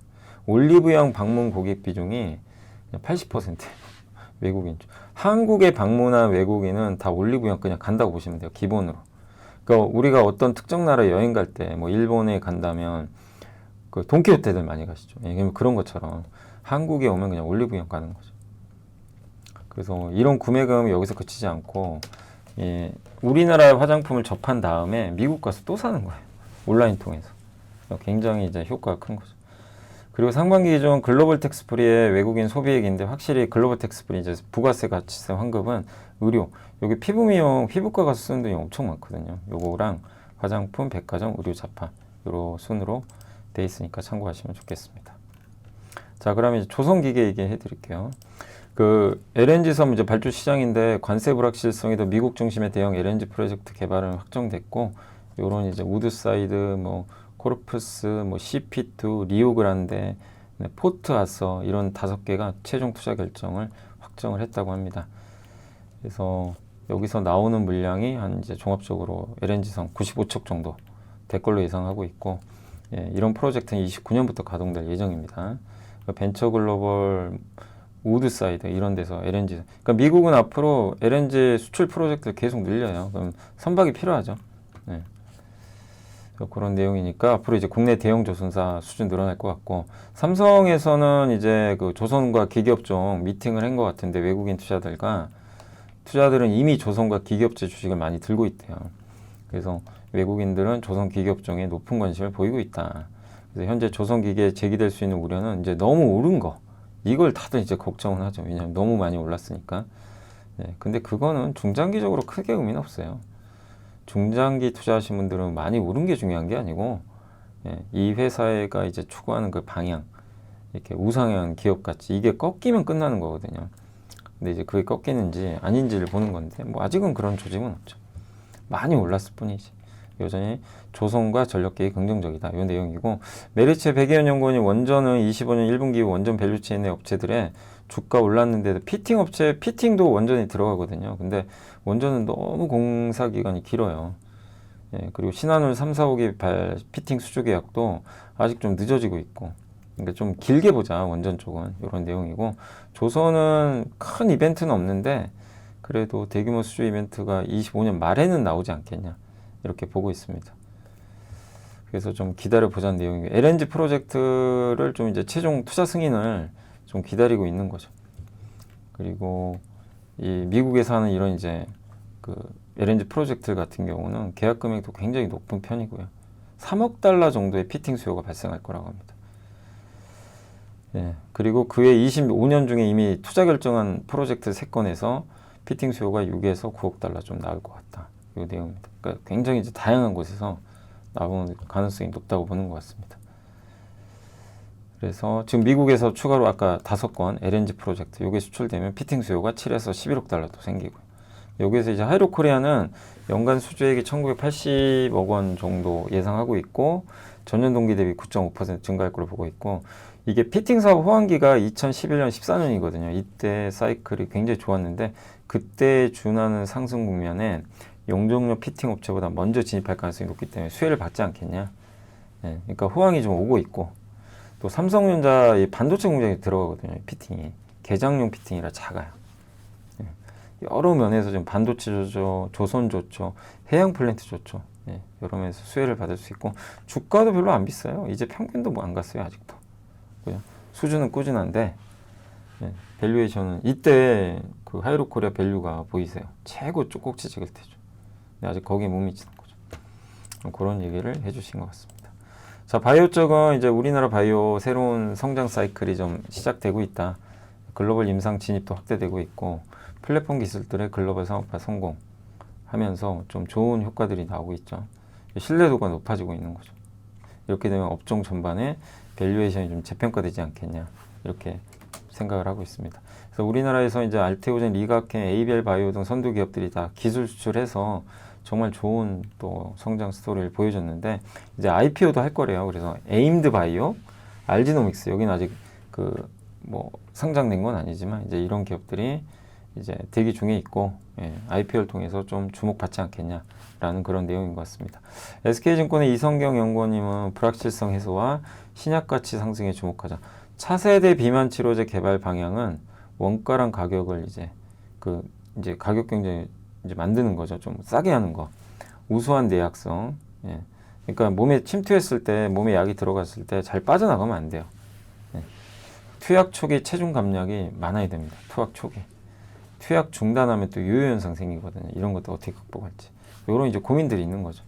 올리브영 방문 고객 비중이 80%예요. 외국인. 한국에 방문한 외국인은 다 올리브영 그냥 간다고 보시면 돼요. 기본으로. 그러니까 우리가 어떤 특정 나라 여행 갈 때 뭐 일본에 간다면 그 돈키호테들 많이 가시죠. 예, 그런 것처럼 한국에 오면 그냥 올리브영 가는 거죠. 그래서 이런 구매금이 여기서 그치지 않고 예, 우리나라 화장품을 접한 다음에 미국 가서 또 사는 거예요. 온라인 통해서. 굉장히 이제 효과가 큰 거죠. 그리고 상반기 기준 글로벌 텍스프리의 외국인 소비액인데 확실히 글로벌 텍스프리 이제 부가세 가치세 환급은 의료, 여기 피부 미용, 피부과 가서 쓰는 돈이 엄청 많거든요. 요거랑 화장품, 백화점, 의료 자판 요런 순으로 돼 있으니까 참고하시면 좋겠습니다. 자, 그러면 이제 조선기계 얘기해 드릴게요. 그 LNG 섬 이제 발주 시장인데 관세 불확실성에도 미국 중심의 대형 LNG 프로젝트 개발은 확정됐고 요런 이제 우드사이드 뭐 코르푸스, 뭐 CP2, 리오그란데, 포트 아서 이런 5개가 최종 투자 결정을 확정을 했다고 합니다. 그래서 여기서 나오는 물량이 한 이제 종합적으로 LNG선 95척 정도 될 걸로 예상하고 있고, 예, 이런 프로젝트는 29년부터 가동될 예정입니다. 벤처글로벌, 우드사이드 이런 데서 LNG, 그러니까 미국은 앞으로 LNG 수출 프로젝트를 계속 늘려요. 그럼 선박이 필요하죠. 네. 그런 내용이니까 앞으로 이제 국내 대형 조선사 수준 늘어날 것 같고, 삼성에서는 이제 그 조선과 기계업종 미팅을 한 것 같은데 외국인 투자들은 이미 조선과 기계업체 주식을 많이 들고 있대요. 그래서 외국인들은 조선 기계업종에 높은 관심을 보이고 있다. 그래서 현재 조선 기계에 제기될 수 있는 우려는 이제 너무 오른 거, 이걸 다들 이제 걱정을 하죠. 왜냐하면 너무 많이 올랐으니까. 네, 근데 그거는 중장기적으로 크게 의미는 없어요. 중장기 투자하신 분들은 많이 오른 게 중요한 게 아니고, 예, 이 회사가 이제 추구하는 그 방향, 이렇게 우상향 기업 가치, 이게 꺾이면 끝나는 거거든요. 근데 이제 그게 꺾이는지 아닌지를 보는 건데, 뭐 아직은 그런 조짐은 없죠. 많이 올랐을 뿐이지. 여전히 조선과 전력계획이 긍정적이다. 이 내용이고, 메리츠 백이현 연구원이 원전은 25년 1분기 후 원전 밸류체인 내 업체들의 주가 올랐는데도 피팅 업체, 피팅도 원전이 들어가거든요. 근데 원전은 너무 공사 기간이 길어요. 예, 그리고 신한울 3, 4호기 피팅 수주 계약도 아직 좀 늦어지고 있고, 그러니까 좀 길게 보자, 원전 쪽은. 이런 내용이고, 조선은 큰 이벤트는 없는데, 그래도 대규모 수주 이벤트가 25년 말에는 나오지 않겠냐, 이렇게 보고 있습니다. 그래서 좀 기다려 보자는 내용이고, LNG 프로젝트를 좀 이제 최종 투자 승인을 좀 기다리고 있는 거죠. 그리고 이 미국에서 하는 이런 이제 그 LNG 프로젝트 같은 경우는 계약 금액도 굉장히 높은 편이고요. 3억 달러 정도의 피팅 수요가 발생할 거라고 합니다. 예, 그리고 그해 25년 중에 이미 투자 결정한 프로젝트 3건에서 피팅 수요가 6에서 9억 달러 좀 나올 것 같다. 이 내용입니다. 그러니까 굉장히 이제 다양한 곳에서 나오는 가능성이 높다고 보는 것 같습니다. 그래서 지금 미국에서 추가로 아까 5건 LNG 프로젝트 요게 수출되면 피팅 수요가 7에서 11억 달러도 생기고요. 여기에서 이제 하이로코리아는 연간 수주액이 1980억 원 정도 예상하고 있고, 전년 동기 대비 9.5% 증가할 걸로 보고 있고, 이게 피팅 사업 호황기가 2011년 14년이거든요. 이때 사이클이 굉장히 좋았는데, 그때 준하는 상승 국면에 용적료 피팅 업체보다 먼저 진입할 가능성이 높기 때문에 수혜를 받지 않겠냐. 네, 그러니까 호황이 좀 오고 있고, 또 삼성전자 이 반도체 공장에 들어가거든요. 피팅이 개장용 피팅이라 작아요. 예. 여러 면에서 지금 반도체 좋죠, 조선 좋죠, 해양 플랜트 좋죠. 예. 여러 면에서 수혜를 받을 수 있고, 주가도 별로 안 비싸요. 이제 평균도 뭐 안 갔어요 아직도. 그죠? 수준은 꾸준한데, 예. 밸류에이션은 이때 그 하이로코리아 밸류가 보이세요. 최고 꼭지 찍을 때죠. 근데 아직 거기에 못 미치는 거죠. 그런 얘기를 해주신 것 같습니다. 자, 바이오 쪽은 이제 우리나라 바이오 새로운 성장 사이클이 좀 시작되고 있다. 글로벌 임상 진입도 확대되고 있고 플랫폼 기술들의 글로벌 상업화 성공하면서 좀 좋은 효과들이 나오고 있죠. 신뢰도가 높아지고 있는 거죠. 이렇게 되면 업종 전반에 밸류에이션이 좀 재평가되지 않겠냐 이렇게 생각을 하고 있습니다. 그래서 우리나라에서 이제 알테오젠, 리가켄, ABL 바이오 등 선두 기업들이 다 기술 수출해서 정말 좋은 또 성장 스토리를 보여줬는데 이제 IPO도 할 거래요. 그래서 에임드 바이오, 알지노믹스 여기는 아직 그 뭐 상장된 건 아니지만 이제 이런 기업들이 이제 대기 중에 있고 IPO를 통해서 좀 주목받지 않겠냐라는 그런 내용인 것 같습니다. SK증권의 이성경 연구원님은 불확실성 해소와 신약 가치 상승에 주목하자. 차세대 비만 치료제 개발 방향은 원가랑 가격을 이제 이제 가격 경쟁 이제 만드는 거죠. 좀 싸게 하는 거. 우수한 내약성. 그러니까 몸에 침투했을 때, 몸에 약이 들어갔을 때 잘 빠져나가면 안 돼요. 투약 초기 체중 감량이 많아야 됩니다. 투약 초기. 투약 중단하면 또 요요 현상 생기거든요. 이런 것도 어떻게 극복할지. 이런 이제 고민들이 있는 거죠.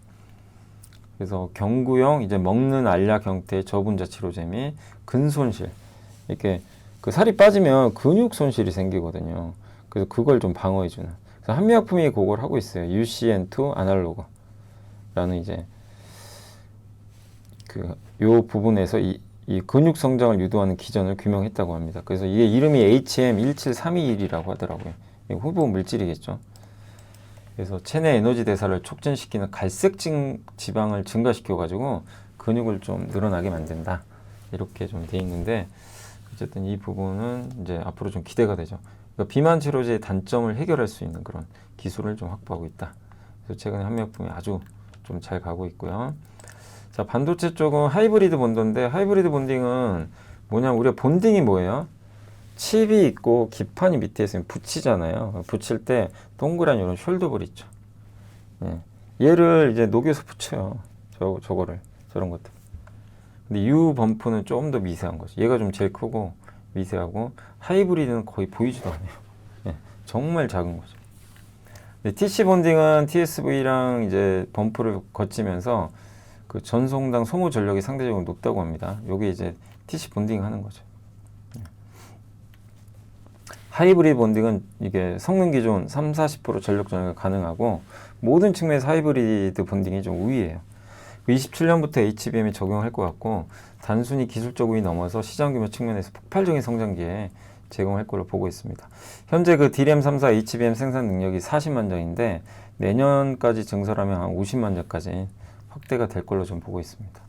그래서 경구용 이제 먹는 알약 형태의 저분자 치료제 및 근손실. 이렇게 그 살이 빠지면 근육 손실이 생기거든요. 그래서 그걸 좀 방어해주는. 그래서 한미약품이 그걸 하고 있어요. UCN2 아날로그라는 이제 요 부분에서 이 근육 성장을 유도하는 기전을 규명했다고 합니다. 그래서 이게 이름이 HM17321이라고 하더라고요. 이거 후보 물질이겠죠. 그래서 체내 에너지 대사를 촉진시키는 갈색 지방을 증가시켜가지고 근육을 좀 늘어나게 만든다. 이렇게 좀 돼 있는데 어쨌든 이 부분은 이제 앞으로 좀 기대가 되죠. 그러니까 비만 치료제의 단점을 해결할 수 있는 그런 기술을 좀 확보하고 있다. 그래서 최근에 한미약품이 아주 좀 잘 가고 있고요. 자, 반도체 쪽은 하이브리드 본드인데 하이브리드 본딩은 뭐냐면 우리가 본딩이 뭐예요? 칩이 있고 기판이 밑에 있으면 붙이잖아요. 붙일 때 동그란 이런 숄더볼 있죠. 얘를 이제 녹여서 붙여요. 저거를 저런 것들. 근데 U 범프는 좀 더 미세한 거죠. 얘가 좀 제일 크고 미세하고 하이브리드는 거의 보이지도 않아요. 정말 작은 거죠. TC 본딩은 TSV랑 이제 범프를 거치면서 그 전송당 소모 전력이 상대적으로 높다고 합니다. 요게 이제 TC 본딩 하는 거죠. 하이브리드 본딩은 이게 성능 기존 30-40% 전력 전환이 가능하고 모든 측면에서 하이브리드 본딩이 좀 우위예요. 27년부터 HBM이 적용할 것 같고 단순히 기술적 우위 넘어서 시장 규모 측면에서 폭발적인 성장기에 제공할 걸로 보고 있습니다. 현재 그 DRAM 3사 HBM 생산 능력이 40만 장인데 내년까지 증설하면 한 50만 장까지 확대가 될 걸로 좀 보고 있습니다.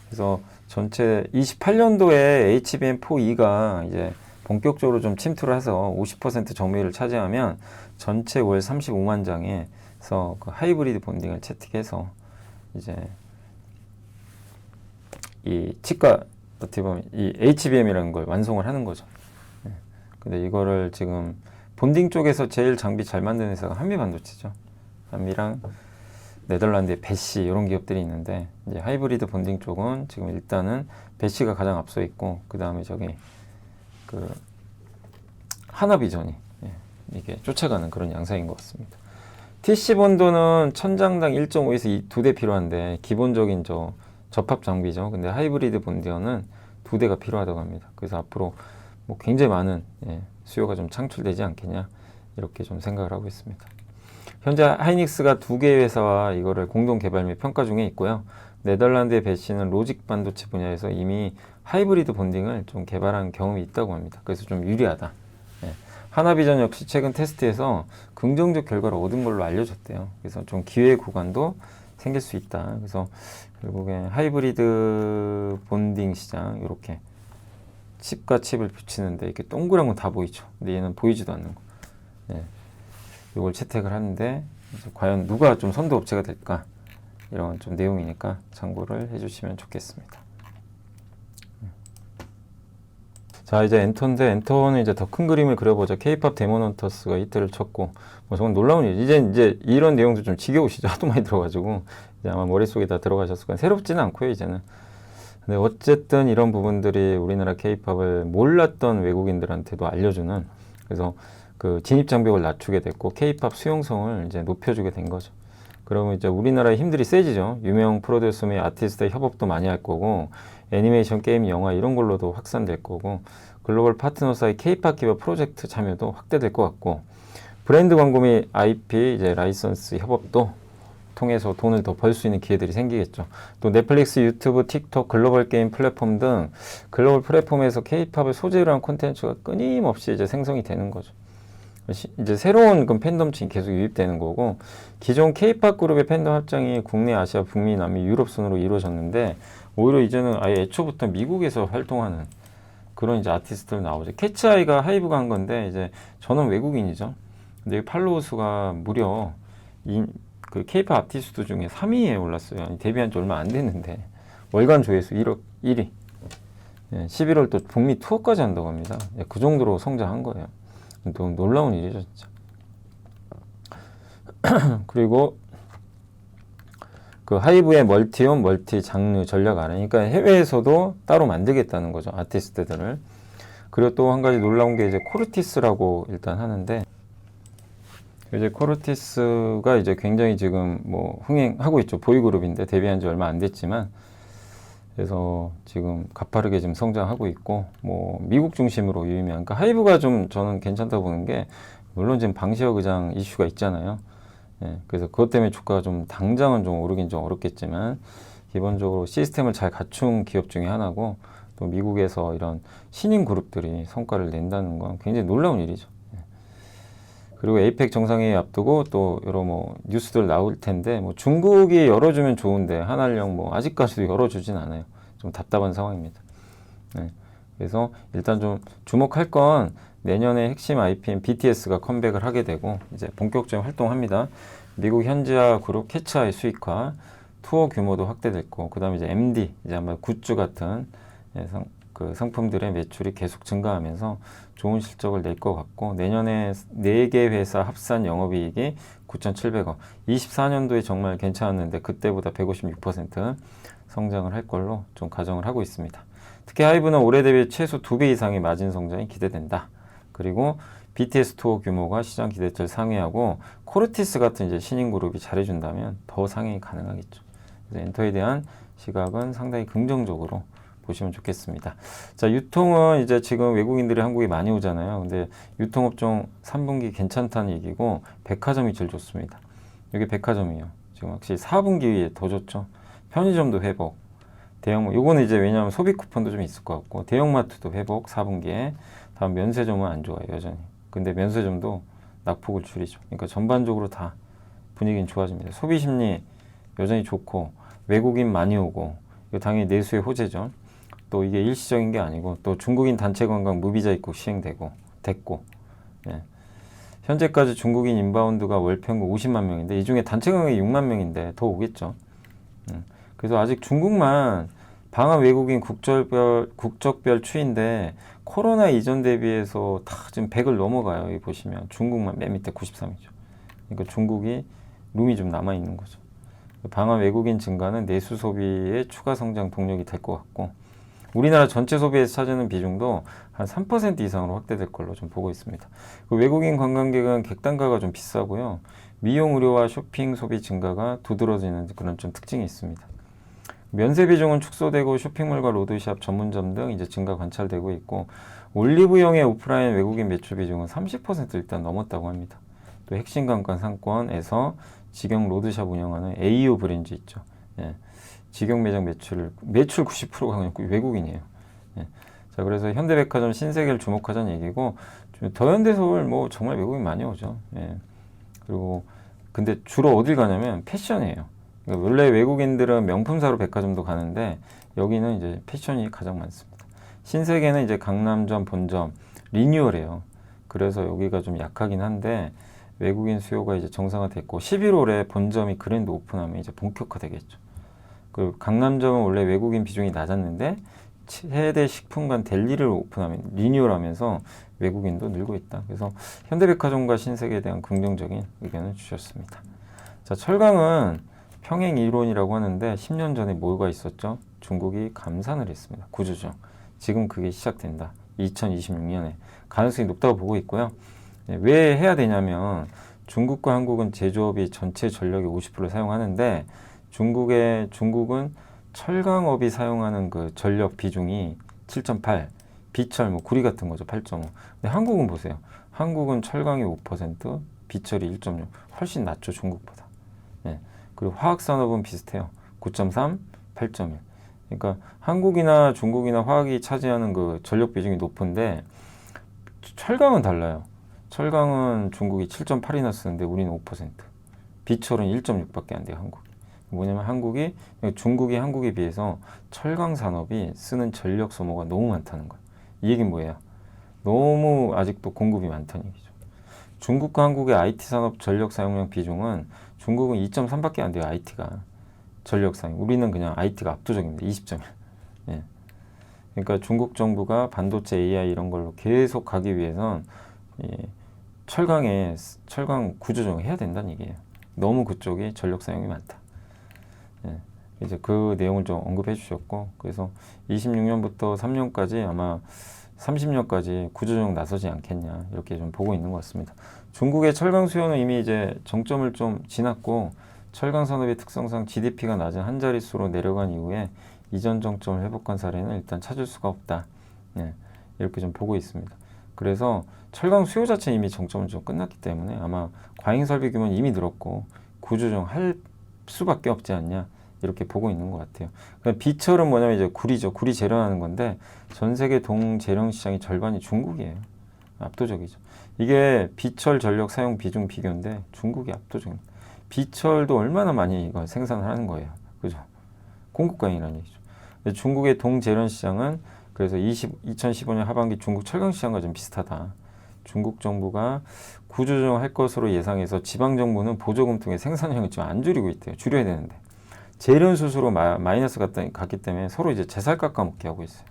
그래서 전체 28년도에 HBM4E가 이제 본격적으로 좀 침투를 해서 50% 점유율을 차지하면 전체 월 35만 장에서 그 하이브리드 본딩을 채택해서 이제 이 치과 어떻게 보면 이 HBM이라는 걸 완성을 하는 거죠. 근데 이거를 지금 본딩 쪽에서 제일 장비 잘 만드는 회사가 한미반도체죠. 한미랑 네덜란드의 배시 이런 기업들이 있는데 이제 하이브리드 본딩 쪽은 지금 일단은 배시가 가장 앞서 있고 그 다음에 저기 그 하나비전이 이게 쫓아가는 그런 양상인 것 같습니다. TC 본도는 천장당 1.5에서 2대 필요한데 기본적인 접합 장비죠. 근데 하이브리드 본디어는 2대가 필요하다고 합니다. 그래서 앞으로 뭐 굉장히 많은 수요가 좀 창출되지 않겠냐 이렇게 좀 생각을 하고 있습니다. 현재 하이닉스가 2개의 회사와 이거를 공동 개발 및 평가 중에 있고요. 네덜란드의 배시는 로직 반도체 분야에서 이미 하이브리드 본딩을 좀 개발한 경험이 있다고 합니다. 그래서 좀 유리하다. 하나비전 역시 최근 테스트에서 긍정적 결과를 얻은 걸로 알려졌대요. 그래서 좀 기회 구간도 생길 수 있다. 그래서 결국에 하이브리드 본딩 시장 이렇게 칩과 칩을 붙이는데 이렇게 동그란 건 다 보이죠. 근데 얘는 보이지도 않는 거. 이걸 채택을 하는데 이제 과연 누가 좀 선도 업체가 될까 이런 좀 내용이니까 참고를 해주시면 좋겠습니다. 자, 이제 엔터인데 엔터는 이제 더 큰 그림을 그려보자. K-팝 데모넌터스가 히트를 쳤고 뭐 정말 놀라운 일. 이제 이런 내용도 좀 지겨우시죠. 하도 많이 들어가지고 이제 아마 머릿속에 다 들어가셨을 거예요. 새롭지는 않고요, 이제는. 근데 어쨌든 이런 부분들이 우리나라 K-팝을 몰랐던 외국인들한테도 알려주는 그래서 그 진입 장벽을 낮추게 됐고 K-팝 수용성을 이제 높여주게 된 거죠. 그러면 이제 우리나라의 힘들이 세지죠. 유명 프로듀서 및 아티스트의 협업도 많이 할 거고, 애니메이션, 게임, 영화 이런 걸로도 확산될 거고, 글로벌 파트너사의 K-팝 기업 프로젝트 참여도 확대될 것 같고, 브랜드 광고 및 IP 이제 라이선스 협업도 통해서 돈을 더 벌 수 있는 기회들이 생기겠죠. 또 넷플릭스, 유튜브, 틱톡, 글로벌 게임 플랫폼 등 글로벌 플랫폼에서 K-팝을 소재로 한 콘텐츠가 끊임없이 이제 생성이 되는 거죠. 이제 새로운 그 팬덤층이 계속 유입되는 거고, 기존 K-팝 그룹의 팬덤 확장이 국내, 아시아, 북미, 남미, 유럽 순으로 이루어졌는데, 오히려 이제는 아예 애초부터 미국에서 활동하는 그런 이제 아티스트들 나오죠. 캐치아이가 하이브가 한 건데, 이제 저는 외국인이죠. 근데 팔로워 수가 무려 그 K-팝 아티스트 중에 3위에 올랐어요. 아니, 데뷔한 지 얼마 안 됐는데 월간 조회수 1위. 11월 또 북미 투어까지 한다고 합니다. 그 정도로 성장한 거예요. 또 놀라운 일이죠, 진짜. 그리고 그 하이브의 멀티홈, 멀티 장르 전략 알아. 그러니까 해외에서도 따로 만들겠다는 거죠, 아티스트들을. 그리고 또 한 가지 놀라운 게 이제 코르티스라고 일단 하는데, 이제 코르티스가 이제 굉장히 지금 뭐 흥행하고 있죠. 보이그룹인데 데뷔한 지 얼마 안 됐지만, 그래서 지금 가파르게 지금 성장하고 있고, 뭐 미국 중심으로 유의미한. 그러니까 하이브가 좀 저는 괜찮다고 보는 게, 물론 지금 방시혁 의장 이슈가 있잖아요. 그래서 그것 때문에 주가가 좀 당장은 좀 오르긴 좀 어렵겠지만, 기본적으로 시스템을 잘 갖춘 기업 중에 하나고, 또 미국에서 이런 신인 그룹들이 성과를 낸다는 건 굉장히 놀라운 일이죠. 그리고 에이펙 정상회의 앞두고 또 여러 뭐 뉴스들 나올 텐데, 뭐 중국이 열어주면 좋은데 한알령 뭐 아직까지도 열어주진 않아요. 좀 답답한 상황입니다. 그래서 일단 좀 주목할 건 내년에 핵심 IPM BTS가 컴백을 하게 되고 이제 본격적인 활동합니다. 미국 현지화 그룹 캐치아이 수익화, 투어 규모도 확대됐고, 그다음에 이제 MD 이제 아마 굿즈 같은 그 상품들의 매출이 계속 증가하면서 좋은 실적을 낼 것 같고, 내년에 4개 회사 합산 영업이익이 9,700억, 24년도에 정말 괜찮았는데 그때보다 156% 성장을 할 걸로 좀 가정을 하고 있습니다. 특히 하이브는 올해 대비 최소 2배 이상의 마진 성장이 기대된다. 그리고 BTS 투어 규모가 시장 기대치를 상회하고, 코르티스 같은 이제 신인 그룹이 잘해준다면 더 상행이 가능하겠죠. 그래서 엔터에 대한 시각은 상당히 긍정적으로 보시면 좋겠습니다. 자, 유통은 이제 지금 외국인들이 한국에 많이 오잖아요. 근데 유통업종 3분기 괜찮다는 얘기고, 백화점이 제일 좋습니다. 이게 백화점이에요. 지금 확실히 4분기에 더 좋죠. 편의점도 회복, 대형, 요거는 이제 왜냐하면 소비 쿠폰도 좀 있을 것 같고, 대형마트도 회복 4분기에. 다음 면세점은 안 좋아요, 여전히. 근데 면세점도 낙폭을 줄이죠. 그러니까 전반적으로 다 분위기는 좋아집니다. 소비 심리 여전히 좋고, 외국인 많이 오고, 이거 당연히 내수의 호재죠. 또 이게 일시적인 게 아니고, 또 중국인 단체 관광 무비자 입국 시행되고 됐고, 현재까지 중국인 인바운드가 월 평균 50만 명인데, 이 중에 단체 관광이 6만 명인데 더 오겠죠. 그래서 아직 중국만 방한 외국인 국적별 추인데, 코로나 이전 대비해서 다 지금 100을 넘어가요. 여기 보시면 중국만 맨 밑에 93이죠. 그러니까 중국이 룸이 좀 남아 있는 거죠. 방한 외국인 증가는 내수 소비의 추가 성장 동력이 될 것 같고, 우리나라 전체 소비에서 차지하는 비중도 한 3% 이상으로 확대될 걸로 좀 보고 있습니다. 그 외국인 관광객은 객단가가 좀 비싸고요. 미용, 의료와 쇼핑 소비 증가가 두드러지는 그런 좀 특징이 있습니다. 면세 비중은 축소되고, 쇼핑몰과 로드샵, 전문점 등 이제 증가 관찰되고 있고, 올리브영의 오프라인 외국인 매출 비중은 30% 일단 넘었다고 합니다. 또 핵심 관광 상권에서 직영 로드샵 운영하는 AO 브랜드 있죠. 직영 매장 매출 90%가 그냥 외국인이에요. 자, 그래서 현대백화점 신세계를 주목하자는 얘기고, 더현대서울 뭐 정말 외국인 많이 오죠. 그리고 근데 주로 어딜 가냐면 패션이에요. 그러니까 원래 외국인들은 명품사로 백화점도 가는데, 여기는 이제 패션이 가장 많습니다. 신세계는 이제 강남점 본점 리뉴얼이에요. 그래서 여기가 좀 약하긴 한데, 외국인 수요가 이제 정상화됐고, 11월에 본점이 그랜드 오픈하면 이제 본격화되겠죠. 그 강남점은 원래 외국인 비중이 낮았는데, 최대 식품관 델리를 오픈하면 리뉴얼하면서 외국인도 늘고 있다. 그래서 현대백화점과 신세계에 대한 긍정적인 의견을 주셨습니다. 자, 철강은 평행 이론이라고 하는데, 10년 전에 뭐가 있었죠? 중국이 감산을 했습니다. 구조조정. 지금 그게 시작된다. 2026년에 가능성이 높다고 보고 있고요. 왜 해야 되냐면, 중국과 한국은 제조업이 전체 전력의 50%를 사용하는데 중국은 철강업이 사용하는 그 전력 비중이 7.8, 비철 뭐 구리 같은 거죠 8.5. 근데 한국은 보세요. 한국은 철강이 5%, 비철이 1.6, 훨씬 낮죠 중국보다. 예. 그리고 화학산업은 비슷해요. 9.3, 8.1. 그러니까 한국이나 중국이나 화학이 차지하는 그 전력 비중이 높은데 철강은 달라요. 철강은 중국이 7.8이나 쓰는데 우리는 5%. 비철은 1.6밖에 안 돼요, 한국이. 뭐냐면 중국이 한국에 비해서 철강 산업이 쓰는 전력 소모가 너무 많다는 거예요. 이 얘기는 뭐예요? 너무 아직도 공급이 많다는 얘기죠. 중국과 한국의 IT 산업 전력 사용량 비중은 중국은 2.3밖에 안 돼요, IT가. 전력 사용. 우리는 그냥 IT가 압도적입니다. 20.1. 예. 그러니까 중국 정부가 반도체 AI 이런 걸로 계속 가기 위해선 철강 구조조정을 해야 된다는 얘기예요. 너무 그쪽이 전력 사용이 많다. 예. 이제 그 내용을 좀 언급해 주셨고, 그래서 26년부터 3년까지 아마 30년까지 구조조정 나서지 않겠냐 이렇게 좀 보고 있는 것 같습니다. 중국의 철강 수요는 이미 이제 정점을 좀 지났고 철강 산업의 특성상 GDP가 낮은 한 자릿수로 내려간 이후에 이전 정점을 회복한 사례는 일단 찾을 수가 없다. 예, 이렇게 좀 보고 있습니다. 그래서 철강 수요 자체는 이미 정점은 좀 끝났기 때문에 아마 과잉 설비 규모는 이미 늘었고 구조조정 할 수밖에 없지 않냐 이렇게 보고 있는 것 같아요. 비철은 뭐냐면 이제 구리죠. 구리 재련하는 건데 전 세계 동재련 시장의 절반이 중국이에요. 압도적이죠. 이게 비철 전력 사용 비중 비교인데 중국이 압도적입니다. 비철도 얼마나 많이 이거 생산하는 거예요. 그죠? 공급 과잉이라는 얘기죠. 중국의 동재련 시장은 그래서 2015년 하반기 중국 철강 시장과 좀 비슷하다. 중국 정부가 구조조정 할 것으로 예상해서 지방 정부는 보조금 통해 생산량을 지금 안 줄이고 있대요. 줄여야 되는데. 재련 수수로 마이너스 갔기 때문에 서로 이제 제살 깎아먹기 하고 있어요.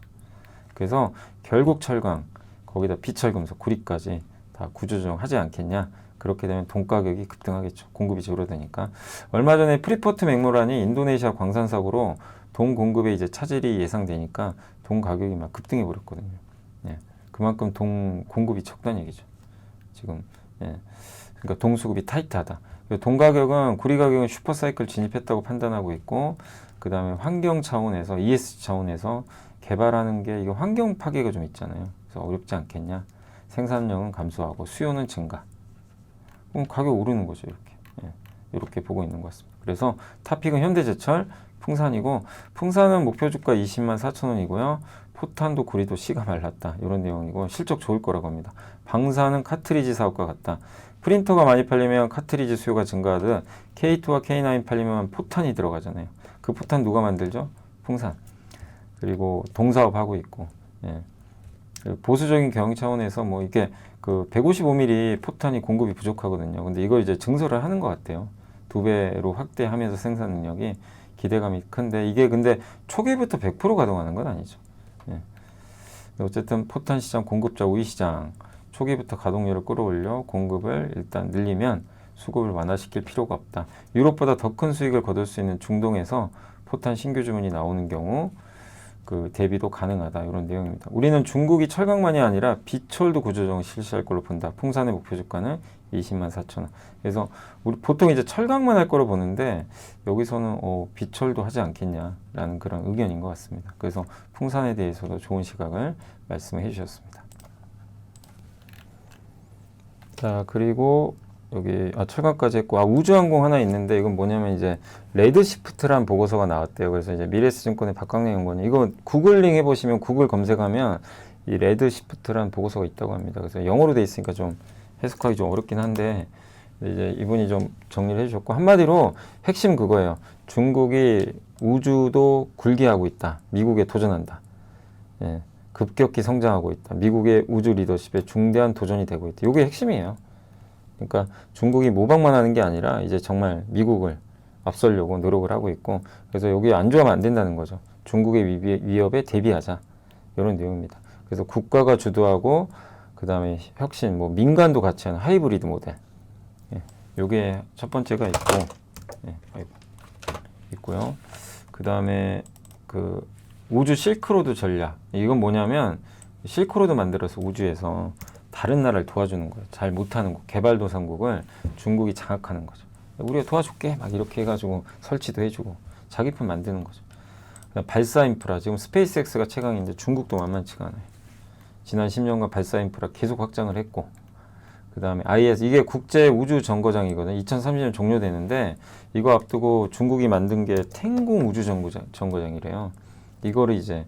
그래서 결국 철강, 거기다 비철금속, 구리까지 다 구조조정 하지 않겠냐. 그렇게 되면 돈 가격이 급등하겠죠. 공급이 줄어드니까. 얼마 전에 프리포트 맥모란이 인도네시아 광산 사고로 돈 공급에 이제 차질이 예상되니까 돈 가격이 막 급등해 버렸거든요. 예. 그만큼 돈 공급이 적다는 얘기죠. 지금. 예. 그러니까 동 수급이 타이트하다. 돈 가격은 구리 가격은 슈퍼사이클 진입했다고 판단하고 있고, 그 다음에 환경 차원에서 ESG 차원에서 개발하는 게 이거 환경 파괴가 좀 있잖아요. 그래서 어렵지 않겠냐. 생산량은 감소하고 수요는 증가. 그럼 가격 오르는 거죠. 이렇게. 예. 이렇게 보고 있는 것 같습니다. 그래서 탑픽은 현대제철, 풍산이고, 풍산은 목표 주가 204,000원이고요. 포탄도 구리도 씨가 말랐다. 이런 내용이고 실적 좋을 거라고 합니다. 방사는 카트리지 사업과 같다. 프린터가 많이 팔리면 카트리지 수요가 증가하듯 K2와 K9 팔리면 포탄이 들어가잖아요. 그 포탄 누가 만들죠? 풍산. 그리고 동사업 하고 있고. 예. 보수적인 경영 차원에서 뭐 이게 그 155mm 포탄이 공급이 부족하거든요. 근데 이걸 이제 증설을 하는 것 같아요. 2배로 확대하면서 생산 능력이 기대감이 큰데 이게 근데 초기부터 100% 가동하는 건 아니죠. 예. 어쨌든 포탄 시장 공급자 우위 시장 초기부터 가동률을 끌어올려 공급을 일단 늘리면 수급을 완화시킬 필요가 없다. 유럽보다 더 큰 수익을 거둘 수 있는 중동에서 포탄 신규 주문이 나오는 경우 그 대비도 가능하다. 이런 내용입니다. 우리는 중국이 철강만이 아니라 비철도 구조조정을 실시할 걸로 본다. 풍산의 목표 주가는 204,000원. 그래서 우리 보통 이제 철강만 할 거로 보는데 여기서는 비철도 하지 않겠냐라는 그런 의견인 것 같습니다. 그래서 풍산에 대해서도 좋은 시각을 말씀해 주셨습니다. 자, 그리고 여기 철강까지 했고 우주항공 하나 있는데 이건 뭐냐면 이제 레드시프트란 보고서가 나왔대요. 그래서 이제 미래에셋증권의 박강래 연구원이 이거 구글링 해보시면 구글 검색하면 이 레드시프트란 보고서가 있다고 합니다. 그래서 영어로 돼 있으니까 좀 해석하기 좀 어렵긴 한데 이제 이분이 좀 정리를 해주셨고 한마디로 핵심 그거예요. 중국이 우주도 굴기하고 있다. 미국에 도전한다. 예, 급격히 성장하고 있다. 미국의 우주 리더십에 중대한 도전이 되고 있다. 이게 핵심이에요. 그러니까 중국이 모방만 하는 게 아니라 이제 정말 미국을 앞서려고 노력을 하고 있고 그래서 여기 안주하면 안 된다는 거죠. 중국의 위협에 대비하자. 이런 내용입니다. 그래서 국가가 주도하고 그 다음에 혁신, 뭐 민간도 같이 하는 하이브리드 모델. 예, 요게 첫 번째가 있고, 예, 있고요. 그 다음에 그 우주 실크로드 전략. 이건 뭐냐면 실크로드 만들어서 우주에서 다른 나라를 도와주는 거예요. 잘 못하는 국, 개발도상국을 중국이 장악하는 거죠. 우리가 도와줄게 막 이렇게 해가지고 설치도 해주고 자기품 만드는 거죠. 발사 인프라 지금 스페이스X가 최강인데 중국도 만만치가 않아요. 지난 10년간 발사 인프라 계속 확장을 했고, 그 다음에 IS 이게 국제 우주 정거장이거든요. 2030년 종료되는데 이거 앞두고 중국이 만든 게 텐궁 우주 정거장이래요. 이거를 이제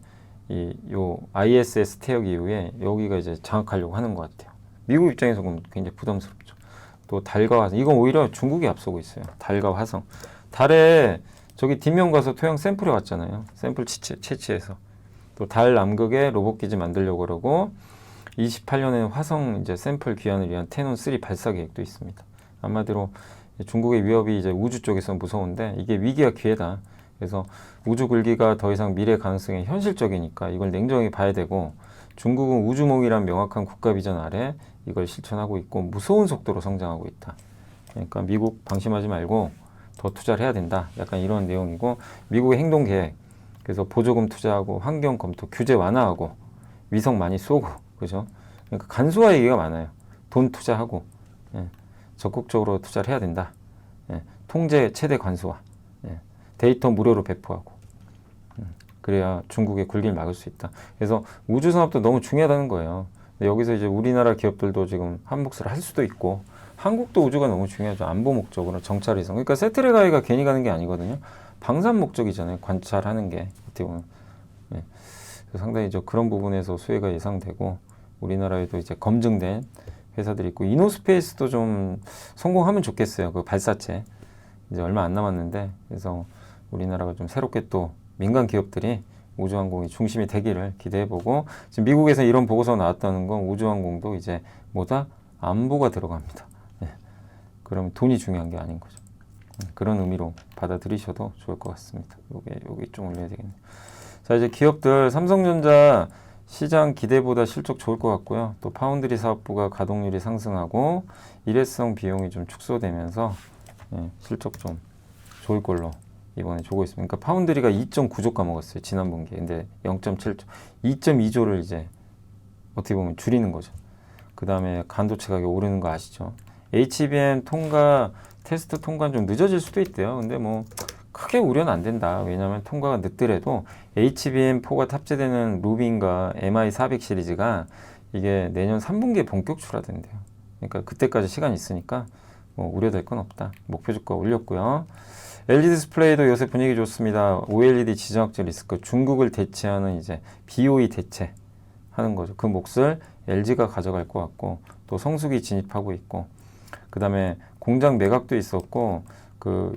요 ISS 퇴역 이후에 여기가 이제 장악하려고 하는 것 같아요. 미국 입장에서 보면 굉장히 부담스럽죠. 또 달과 화성, 이건 오히려 중국이 앞서고 있어요. 달과 화성. 달에 저기 뒷면 가서 토양 샘플에 왔잖아요. 샘플 채취해서. 또 달 남극에 로봇 기지 만들려고 그러고 28년에 화성 이제 샘플 귀환을 위한 태논 3 발사 계획도 있습니다. 한마디로 중국의 위협이 이제 우주 쪽에서 무서운데 이게 위기가 기회다. 그래서 우주 굴기가 더 이상 미래 가능성이 현실적이니까 이걸 냉정히 봐야 되고, 중국은 우주몽이란 명확한 국가 비전 아래 이걸 실천하고 있고 무서운 속도로 성장하고 있다. 그러니까 미국 방심하지 말고 더 투자를 해야 된다. 약간 이런 내용이고, 미국의 행동 계획, 그래서 보조금 투자하고 환경 검토, 규제 완화하고 위성 많이 쏘고, 그죠? 그러니까 간소화 얘기가 많아요. 돈 투자하고, 예, 적극적으로 투자를 해야 된다. 예, 통제 최대 간소화, 예, 데이터 무료로 배포하고, 그래야 중국의 굴기를 막을 수 있다. 그래서 우주 산업도 너무 중요하다는 거예요. 여기서 이제 우리나라 기업들도 지금 한 몫을 할 수도 있고, 한국도 우주가 너무 중요하죠. 안보 목적으로 정찰 위성. 그러니까 세트레가이가 괜히 가는 게 아니거든요. 방산 목적이잖아요. 관찰하는 게 어떻게 보면. 네. 상당히 그런 부분에서 수혜가 예상되고, 우리나라에도 이제 검증된 회사들이 있고, 이노스페이스도 좀 성공하면 좋겠어요. 그 발사체 이제 얼마 안 남았는데, 그래서 우리나라가 좀 새롭게 또 민간 기업들이 우주항공이 중심이 되기를 기대해보고, 지금 미국에서 이런 보고서 나왔다는 건 우주항공도 이제 뭐다? 안보가 들어갑니다. 네. 그러면 돈이 중요한 게 아닌 거죠. 그런 의미로 받아들이셔도 좋을 것 같습니다. 요게 좀 올려야 되겠네요. 자, 이제 기업들, 삼성전자 시장 기대보다 실적 좋을 것 같고요. 또 파운드리 사업부가 가동률이 상승하고 일회성 비용이 좀 축소되면서 실적 좀 좋을 걸로 이번에 조고 있습니다. 그러니까 파운드리가 2.9조 까먹었어요. 지난 분기에. 근데 0.7조, 2.2조를 이제 어떻게 보면 줄이는 거죠. 그 다음에 반도체 가격 오르는 거 아시죠? HBM 테스트 통과는 좀 늦어질 수도 있대요. 근데 뭐 크게 우려는 안 된다. 왜냐하면 통과가 늦더라도 HBM4가 탑재되는 루빈과 MI400 시리즈가 이게 내년 3분기에 본격 출하된대요. 그러니까 그때까지 시간이 있으니까 뭐 우려될 건 없다. 목표 주가 올렸고요. LG 디스플레이도 요새 분위기 좋습니다. OLED 지정학적 리스크, 중국을 대체하는 이제 BOE 대체하는 거죠. 그 몫을 LG가 가져갈 것 같고, 또 성수기 진입하고 있고, 그 다음에 공장 매각도 있었고,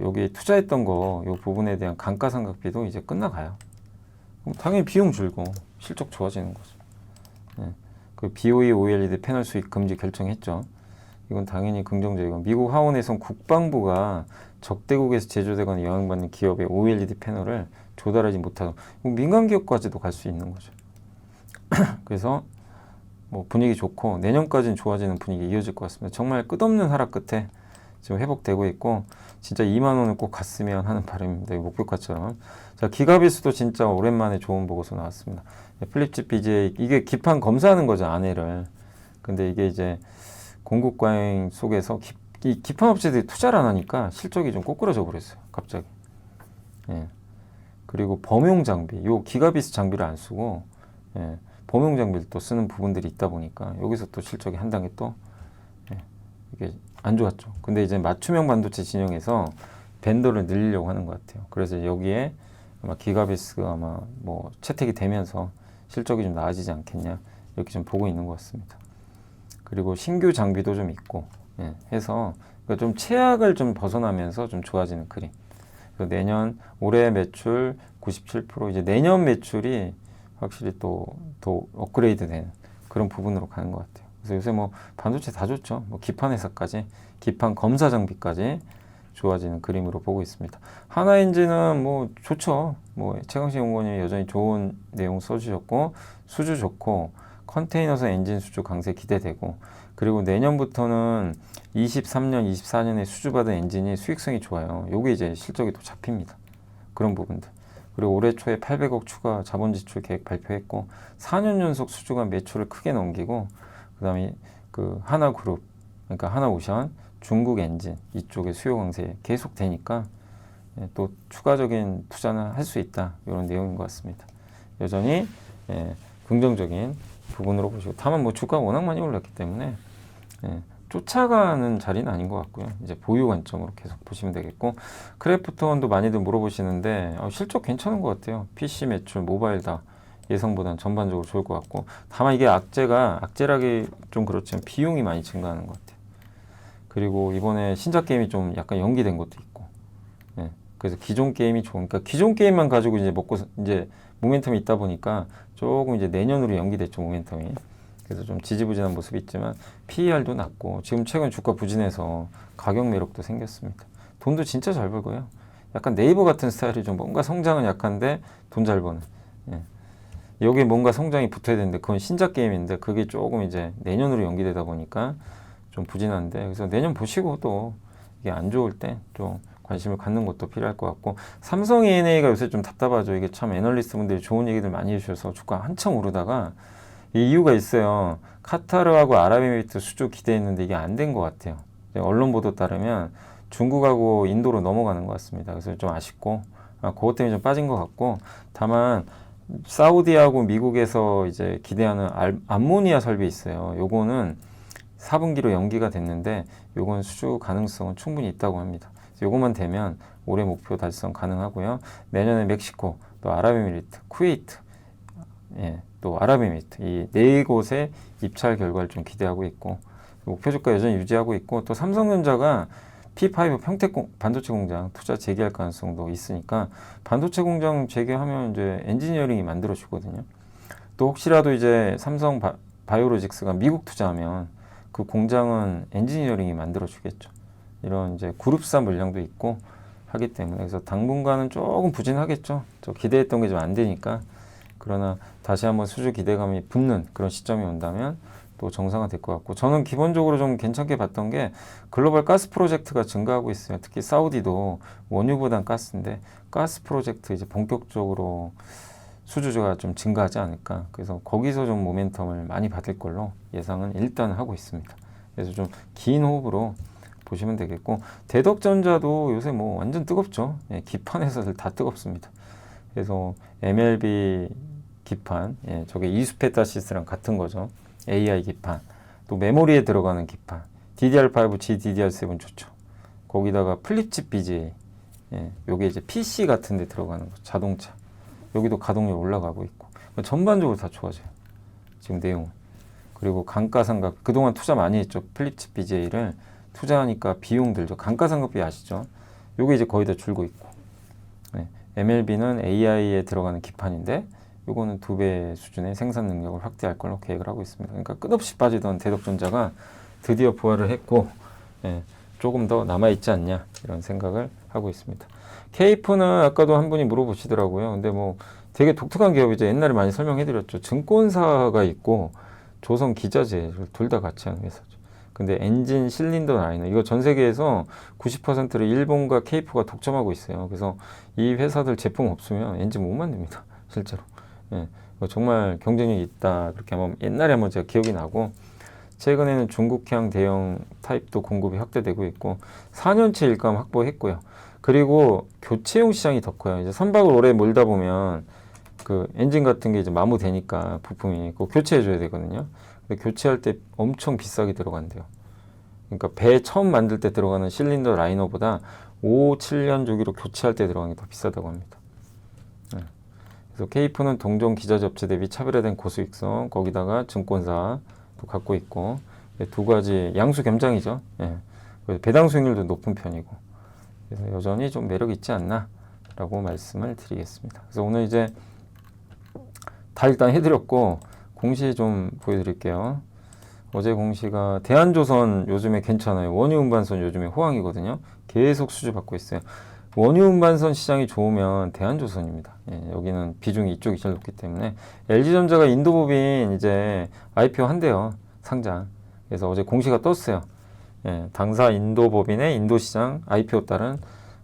여기 투자했던 요 부분에 대한 감가상각비도 이제 끝나가요. 그럼 당연히 비용 줄고 실적 좋아지는 거죠. 네. 그 BOE OLED 패널 수입 금지 결정했죠. 이건 당연히 긍정적이고, 미국 하원에선 국방부가 적대국에서 제조되거나 영향받는 기업의 OLED 패널을 조달하지 못하고, 민간 기업까지도 갈 수 있는 거죠. 그래서 뭐 분위기 좋고 내년까지는 좋아지는 분위기 이어질 것 같습니다. 정말 끝없는 하락 끝에 지금 회복되고 있고, 진짜 2만 원을 꼭 갔으면 하는 바람입니다. 목표가처럼. 자, 기가비스도 진짜 오랜만에 좋은 보고서 나왔습니다. 플립집 BJ, 이게 기판 검사하는 거죠, 안에를. 근데 이게 이제 공급 과잉 속에서 이 기판 업체들이 투자를 안 하니까 실적이 좀 꼬꾸라져 버렸어요, 갑자기. 예. 그리고 범용 장비, 요 기가비스 장비를 안 쓰고, 예, 범용 장비를 또 쓰는 부분들이 있다 보니까 여기서 또 실적이 한 단계 또, 예, 이게 안 좋았죠. 근데 이제 맞춤형 반도체 진영에서 벤더를 늘리려고 하는 것 같아요. 그래서 여기에 아마 기가비스가 아마 뭐 채택이 되면서 실적이 좀 나아지지 않겠냐, 이렇게 좀 보고 있는 것 같습니다. 그리고 신규 장비도 좀 있고, 예, 해서 그러니까 좀 최악을 좀 벗어나면서 좀 좋아지는 그림. 내년 올해 매출 97%, 이제 내년 매출이 확실히 또 업그레이드 되는 그런 부분으로 가는 것 같아요. 그래서 요새 뭐 반도체 다 좋죠. 뭐 기판 회사까지, 기판 검사 장비까지 좋아지는 그림으로 보고 있습니다. 하나엔진은 뭐 좋죠. 뭐 최강식 연구원이 여전히 좋은 내용 써주셨고, 수주 좋고, 컨테이너선 엔진 수주 강세 기대되고, 그리고 내년부터는 23년, 24년에 수주받은 엔진이 수익성이 좋아요. 요게 이제 실적이 또 잡힙니다. 그런 부분들. 그리고 올해 초에 800억 추가 자본 지출 계획 발표했고, 4년 연속 수주가 매출을 크게 넘기고, 그 다음에 그 하나그룹, 그러니까 하나오션, 중국 엔진 이쪽에 수요 강세 계속 되니까 예, 또 추가적인 투자는 할 수 있다 이런 내용인 것 같습니다. 여전히 예, 긍정적인 부분으로 보시고 다만 뭐 주가가 워낙 많이 올랐기 때문에 예, 쫓아가는 자리는 아닌 것 같고요. 이제 보유 관점으로 계속 보시면 되겠고 크래프톤도 많이들 물어보시는데 실적 괜찮은 것 같아요. PC 매출, 모바일 다 예상보다는 전반적으로 좋을 것 같고 다만 이게 악재라기 좀 그렇지만 비용이 많이 증가하는 것 같아요. 그리고 이번에 신작 게임이 좀 약간 연기된 것도 있고 예, 그래서 기존 게임이 좋으니까 기존 게임만 가지고 이제 먹고 이제 모멘텀이 있다 보니까 조금 이제 내년으로 연기됐죠 모멘텀이. 그래서 좀 지지부진한 모습이 있지만 PER도 낮고 지금 최근 주가 부진해서 가격 매력도 생겼습니다. 돈도 진짜 잘 벌고요. 약간 네이버 같은 스타일이 좀 뭔가 성장은 약한데 돈 잘 버는. 예. 여기에 뭔가 성장이 붙어야 되는데 그건 신작 게임인데 그게 조금 이제 내년으로 연기되다 보니까 좀 부진한데 그래서 내년 보시고 또 이게 안 좋을 때 좀 관심을 갖는 것도 필요할 것 같고 삼성 E&A가 요새 좀 답답하죠. 이게 참 애널리스트 분들이 좋은 얘기들 많이 해주셔서 주가 한참 오르다가 이 이유가 있어요. 카타르하고 아랍에미리트 수주 기대했는데 이게 안 된 것 같아요. 언론 보도 따르면 중국하고 인도로 넘어가는 것 같습니다. 그래서 좀 아쉽고 그것 때문에 좀 빠진 것 같고 다만 사우디하고 미국에서 이제 기대하는 암모니아 설비 있어요. 요거는 4분기로 연기가 됐는데 요건 수주 가능성은 충분히 있다고 합니다. 요것만 되면 올해 목표 달성 가능하고요. 내년에 멕시코, 또 아랍에미리트, 쿠웨이트, 예, 또 아랍에미리트 이 네 곳의 입찰 결과를 좀 기대하고 있고 목표 주가 여전히 유지하고 있고 또 삼성전자가 P5 평택 반도체 공장 투자 재개할 가능성도 있으니까 반도체 공장 재개하면 이제 엔지니어링이 만들어 주거든요. 또 혹시라도 이제 삼성 바이오로직스가 미국 투자하면 그 공장은 엔지니어링이 만들어 주겠죠. 이런 이제 그룹사 물량도 있고 하기 때문에 그래서 당분간은 조금 부진하겠죠. 저 기대했던 게 좀 안 되니까. 그러나 다시 한번 수주 기대감이 붙는 그런 시점이 온다면 또 정상화 될 것 같고 저는 기본적으로 좀 괜찮게 봤던 게 글로벌 가스 프로젝트가 증가하고 있어요. 특히 사우디도 원유보단 가스인데 가스 프로젝트 이제 본격적으로 수주가 좀 증가하지 않을까. 그래서 거기서 좀 모멘텀을 많이 받을 걸로 예상은 일단 하고 있습니다. 그래서 좀 긴 호흡으로 보시면 되겠고 대덕전자도 요새 뭐 완전 뜨겁죠. 예, 기판에서들 다 뜨겁습니다. 그래서 MLB 기판, 예, 저게 이수페타시스랑 같은 거죠. AI 기판, 또 메모리에 들어가는 기판, DDR5, GDDR7 좋죠. 거기다가 플립칩 BGA, 예, 요게 이제 PC 같은 데 들어가는 거, 자동차. 여기도 가동률 올라가고 있고 전반적으로 다 좋아져요. 지금 내용은. 그리고 감가상각, 그동안 투자 많이 했죠. 플립칩 BGA를 투자하니까 비용 들죠. 감가상각비 아시죠? 요게 이제 거의 다 줄고 있고. 네. MLB는 AI에 들어가는 기판인데 요거는 2배 수준의 생산 능력을 확대할 걸로 계획을 하고 있습니다. 그러니까 끝없이 빠지던 대덕전자가 드디어 부활을 했고 예, 조금 더 남아있지 않냐 이런 생각을 하고 있습니다. 케이프는 아까도 한 분이 물어보시더라고요. 근데 뭐 되게 독특한 기업이죠. 옛날에 많이 설명해드렸죠. 증권사가 있고 조선 기자재를 둘 다 같이 하는 회사죠. 근데 엔진, 실린더, 라이너 이거 전 세계에서 90%를 일본과 케이프가 독점하고 있어요. 그래서 이 회사들 제품 없으면 엔진 못 만듭니다. 실제로. 예, 정말 경쟁력이 있다. 그렇게 옛날에 한번 제가 기억이 나고 최근에는 중국향 대형 타입도 공급이 확대되고 있고 4년치 일감 확보했고요. 그리고 교체용 시장이 더 커요. 이제 선박을 오래 몰다 보면 그 엔진 같은 게 이제 마모되니까 부품이 꼭 교체해줘야 되거든요. 근데 교체할 때 엄청 비싸게 들어간대요. 그러니까 배 처음 만들 때 들어가는 실린더 라이너보다 5, 7년 주기로 교체할 때 들어가는 게 더 비싸다고 합니다. 네. 그래서 케이프는 동종 기자재 업체 대비 차별화된 고수익성, 거기다가 증권사도 갖고 있고 두 가지 양수 겸장이죠. 예. 배당 수익률도 높은 편이고 그래서 여전히 좀 매력 있지 않나라고 말씀을 드리겠습니다. 그래서 오늘 이제 다 일단 해드렸고 공시 좀 보여드릴게요. 어제 공시가 대한조선 요즘에 괜찮아요. 원유 운반선 요즘에 호황이거든요. 계속 수주 받고 있어요. 원유 운반선 시장이 좋으면 대한조선입니다. 예, 여기는 비중이 이쪽이 제일 높기 때문에 LG전자가 인도법인 이제 IPO 한대요. 상장. 그래서 어제 공시가 떴어요. 예, 당사 인도법인의 인도시장 IPO 따른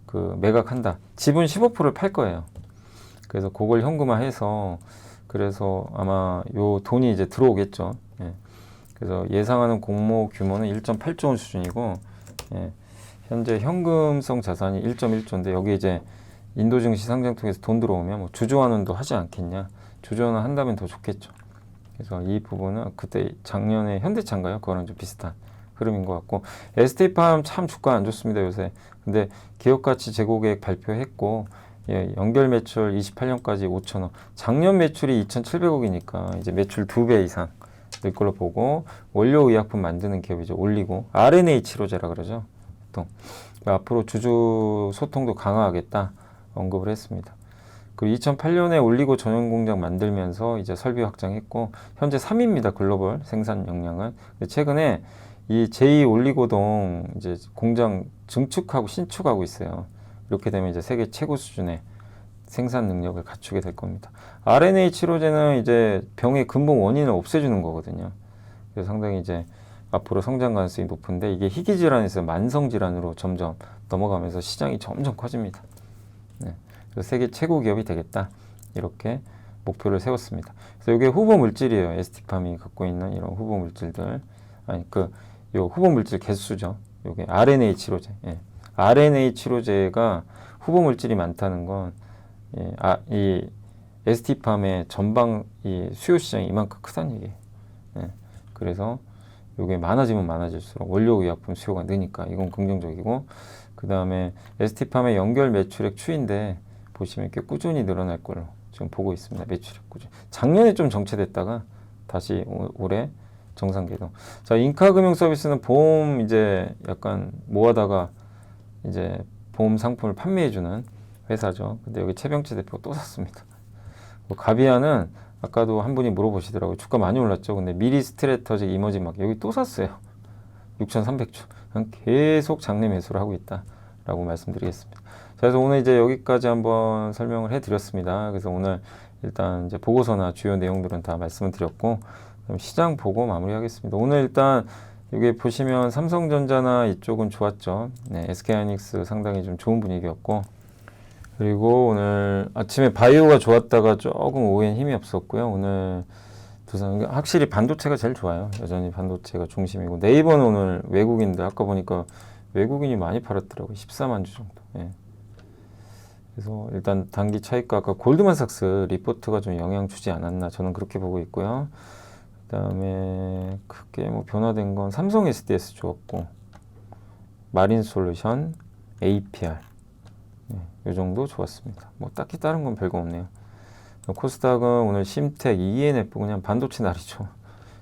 그 매각한다. 지분 15%를 팔 거예요. 그래서 그걸 현금화해서 그래서 아마 요 돈이 이제 들어오겠죠. 예. 그래서 예상하는 공모 규모는 1.8조 원 수준이고, 예, 현재 현금성 자산이 1.1조인데 여기 이제 인도 증시 상장 통해서 돈 들어오면 뭐 주주환원도 하지 않겠냐. 주주환원 한다면 더 좋겠죠. 그래서 이 부분은 그때 작년에 현대차인가요? 그거랑 좀 비슷한 흐름인 것 같고, ST팜 참 주가 안 좋습니다 요새. 근데 기업가치 재고계획 발표했고, 예, 연결 매출 28년까지 5천억. 작년 매출이 2,700억이니까 이제 매출 2배 이상 늘 걸로 보고, 원료 의약품 만드는 기업이 이제 올리고, RNA 치료제라 그러죠. 또 앞으로 주주 소통도 강화하겠다 언급을 했습니다. 그리고 2008년에 올리고 전용 공장 만들면서 이제 설비 확장했고, 현재 3위입니다 글로벌 생산 역량은. 최근에 이 제2 올리고동 이제 공장 증축하고 신축하고 있어요. 이렇게 되면 이제 세계 최고 수준의 생산 능력을 갖추게 될 겁니다. RNA 치료제는 이제 병의 근본 원인을 없애주는 거거든요. 그래서 상당히 이제 앞으로 성장 가능성이 높은데, 이게 희귀 질환에서 만성 질환으로 점점 넘어가면서 시장이 점점 커집니다. 네. 그래서 세계 최고 기업이 되겠다 이렇게 목표를 세웠습니다. 그래서 이게 후보 물질이에요. ST팜이 갖고 있는 이런 후보 물질들, 아니 요 후보 물질 개수죠. 요게 RNA 치료제. 예. RNA 치료제가 후보 물질이 많다는 건, 예, 이 ST팜의 전방 이 수요 시장이 이만큼 크다는 얘기예요. 예. 그래서 요게 많아지면 많아질수록 원료 의약품 수요가 느니까 이건 긍정적이고, 그 다음에 ST팜의 연결 매출액 추이인데 보시면 이렇게 꾸준히 늘어날 걸로 지금 보고 있습니다. 매출액 꾸준히. 작년에 좀 정체됐다가 다시 올해 정상 궤도. 자, 인카금융 서비스는 보험 이제 약간 모아다가 이제 보험 상품을 판매해주는 회사죠. 근데 여기 최병채 대표가 또 샀습니다. 가비아는 아까도 한 분이 물어보시더라고요. 주가 많이 올랐죠. 근데 미리 스트레터직 이머징 마켓 여기 또 샀어요. 6,300주. 계속 장내 매수를 하고 있다라고 말씀드리겠습니다. 자, 그래서 오늘 이제 여기까지 한번 설명을 해드렸습니다. 그래서 오늘 일단 이제 보고서나 주요 내용들은 다 말씀을 드렸고, 그럼 시장 보고 마무리하겠습니다. 오늘 일단 여기 보시면 삼성전자나 이쪽은 좋았죠. 네, SK하이닉스 상당히 좀 좋은 분위기였고, 그리고 오늘 아침에 바이오가 좋았다가 조금 오후엔 힘이 없었고요. 오늘 두산 확실히 반도체가 제일 좋아요. 여전히 반도체가 중심이고, 네이버는 오늘 외국인들 아까 보니까 외국인이 많이 팔았더라고요. 14만 주 정도. 예. 그래서 일단 단기 차익과 아까 골드만삭스 리포트가 좀 영향 주지 않았나 저는 그렇게 보고 있고요. 그다음에 크게 뭐 변화된 건 삼성 SDS 좋았고, 마린솔루션, APR 이 정도 좋았습니다. 뭐 딱히 다른 건 별거 없네요. 코스닥은 오늘 심텍, ENF 그냥 반도체 날이죠.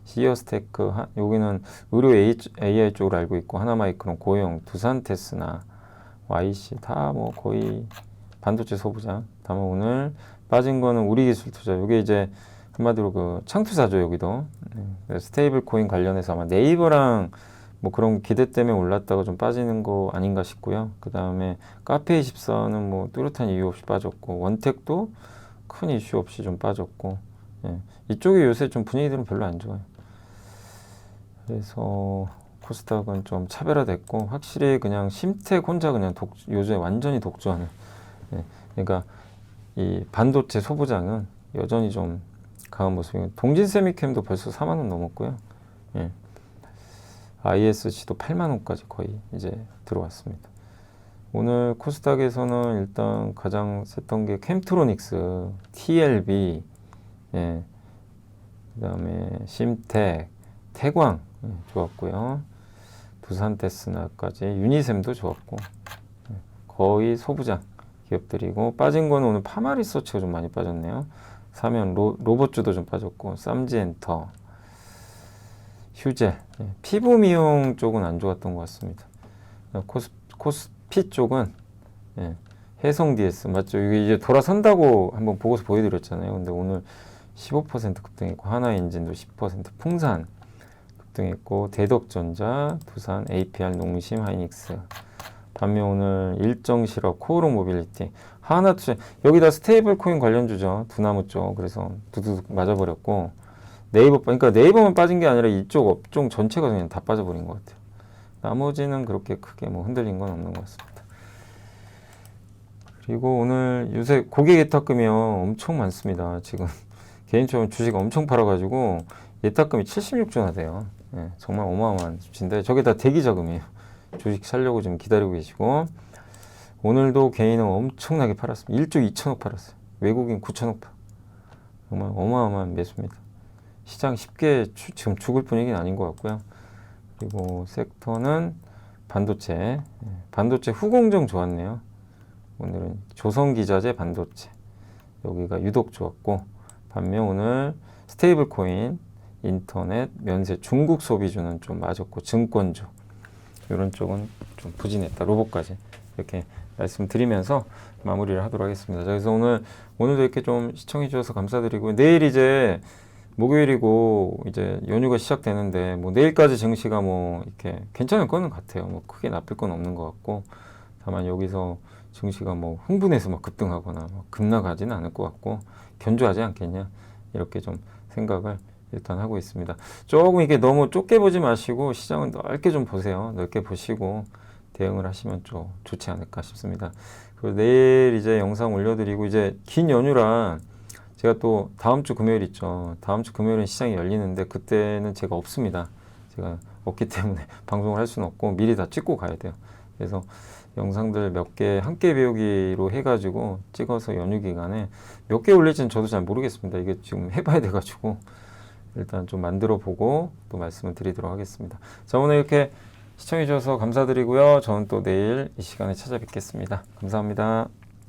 시어스테크, 여기는 의료 AI 쪽으로 알고 있고, 하나마이크론, 고용, 두산테스나, YC 다 뭐 거의 반도체 소부장. 다만 오늘 빠진 거는 우리기술투자. 이게 이제 한마디로 그 창투사죠 여기도. 스테이블 코인 관련해서 아마 네이버랑 뭐 그런 기대 때문에 올랐다가 좀 빠지는 거 아닌가 싶고요. 그 다음에 카페24는 뭐 뚜렷한 이유 없이 빠졌고, 원택도 큰 이슈 없이 좀 빠졌고, 예. 이쪽이 요새 좀 분위기들은 별로 안 좋아요. 그래서 코스닥은 좀 차별화됐고, 확실히 그냥 심택 혼자 그냥 요즘에 완전히 독주하는, 예. 그러니까 이 반도체 소부장은 여전히 좀 강한 모습이고, 동진세미캠도 벌써 4만 원 넘었고요. 예. ISC도 8만 원까지 거의 이제 들어왔습니다. 오늘 코스닥에서는 일단 가장 셌던 게 캠트로닉스, TLB, 예, 그다음에 심텍, 태광 좋았고요. 두산테스나까지, 유니셈도 좋았고, 거의 소부장 기업들이고, 빠진 거는 오늘 파마리서치가 좀 많이 빠졌네요. 사면 로봇주도 좀 빠졌고, 쌈지엔터, 휴젤, 피부 미용 쪽은 안 좋았던 것 같습니다. 코스피 쪽은 해성 DS 맞죠? 이게 이제 돌아선다고 한번 보고서 보여드렸잖아요. 근데 오늘 15% 급등했고, 하나엔진도 10%, 풍산 급등했고, 대덕전자, 두산, APR, 농심, 하이닉스. 반면 오늘 일정실업, 코오롱 모빌리티, 하나투자, 여기다 스테이블 코인 관련주죠. 두나무 쪽. 그래서 두둑 맞아버렸고, 네이버, 그러니까 네이버만 빠진 게 아니라 이쪽 업종 전체가 그냥 다 빠져버린 것 같아요. 나머지는 그렇게 크게 뭐 흔들린 건 없는 것 같습니다. 그리고 오늘 요새 고객 예탁금이요 엄청 많습니다. 지금 개인적으로 주식 엄청 팔아가지고 예탁금이 76조나 돼요. 예, 정말 어마어마한 수치인데 저게 다 대기 자금이에요. 주식 살려고 지금 기다리고 계시고 오늘도 개인은 엄청나게 팔았습니다. 1조 2천억 팔았어요. 외국인 9천억 팔. 정말 어마어마한 매수입니다. 시장 쉽게 지금 죽을 분위기는 아닌 것 같고요. 그리고 섹터는 반도체. 예, 반도체 후공정 좋았네요. 오늘은 조선기자재 반도체. 여기가 유독 좋았고 반면 오늘 스테이블 코인, 인터넷, 면세, 중국 소비주는 좀 맞았고 증권주 이런 쪽은 좀 부진했다. 로봇까지 이렇게 말씀드리면서 마무리를 하도록 하겠습니다. 자, 그래서 오늘도 이렇게 좀 시청해 주셔서 감사드리고 내일 이제 목요일이고 이제 연휴가 시작되는데 뭐 내일까지 증시가 뭐 이렇게 괜찮을 거는 같아요. 뭐 크게 나쁠 건 없는 것 같고 다만 여기서 증시가 뭐 흥분해서 막 급등하거나 막 급락하지는 않을 것 같고 견조하지 않겠냐 이렇게 좀 생각을 일단 하고 있습니다. 조금 이게 너무 좁게 보지 마시고 시장은 넓게 좀 보세요. 넓게 보시고 대응을 하시면 좀 좋지 않을까 싶습니다. 그리고 내일 이제 영상 올려드리고 이제 긴 연휴라 제가 또 다음 주 금요일 있죠. 다음 주 금요일은 시장이 열리는데 그때는 제가 없습니다. 제가 없기 때문에 방송을 할 수는 없고 미리 다 찍고 가야 돼요. 그래서 영상들 몇 개 함께 배우기로 해가지고 찍어서 연휴 기간에 몇 개 올릴지는 저도 잘 모르겠습니다. 이게 지금 해봐야 돼가지고 일단 좀 만들어 보고 또 말씀을 드리도록 하겠습니다. 자, 오늘 이렇게 시청해 주셔서 감사드리고요. 저는 또 내일 이 시간에 찾아뵙겠습니다. 감사합니다.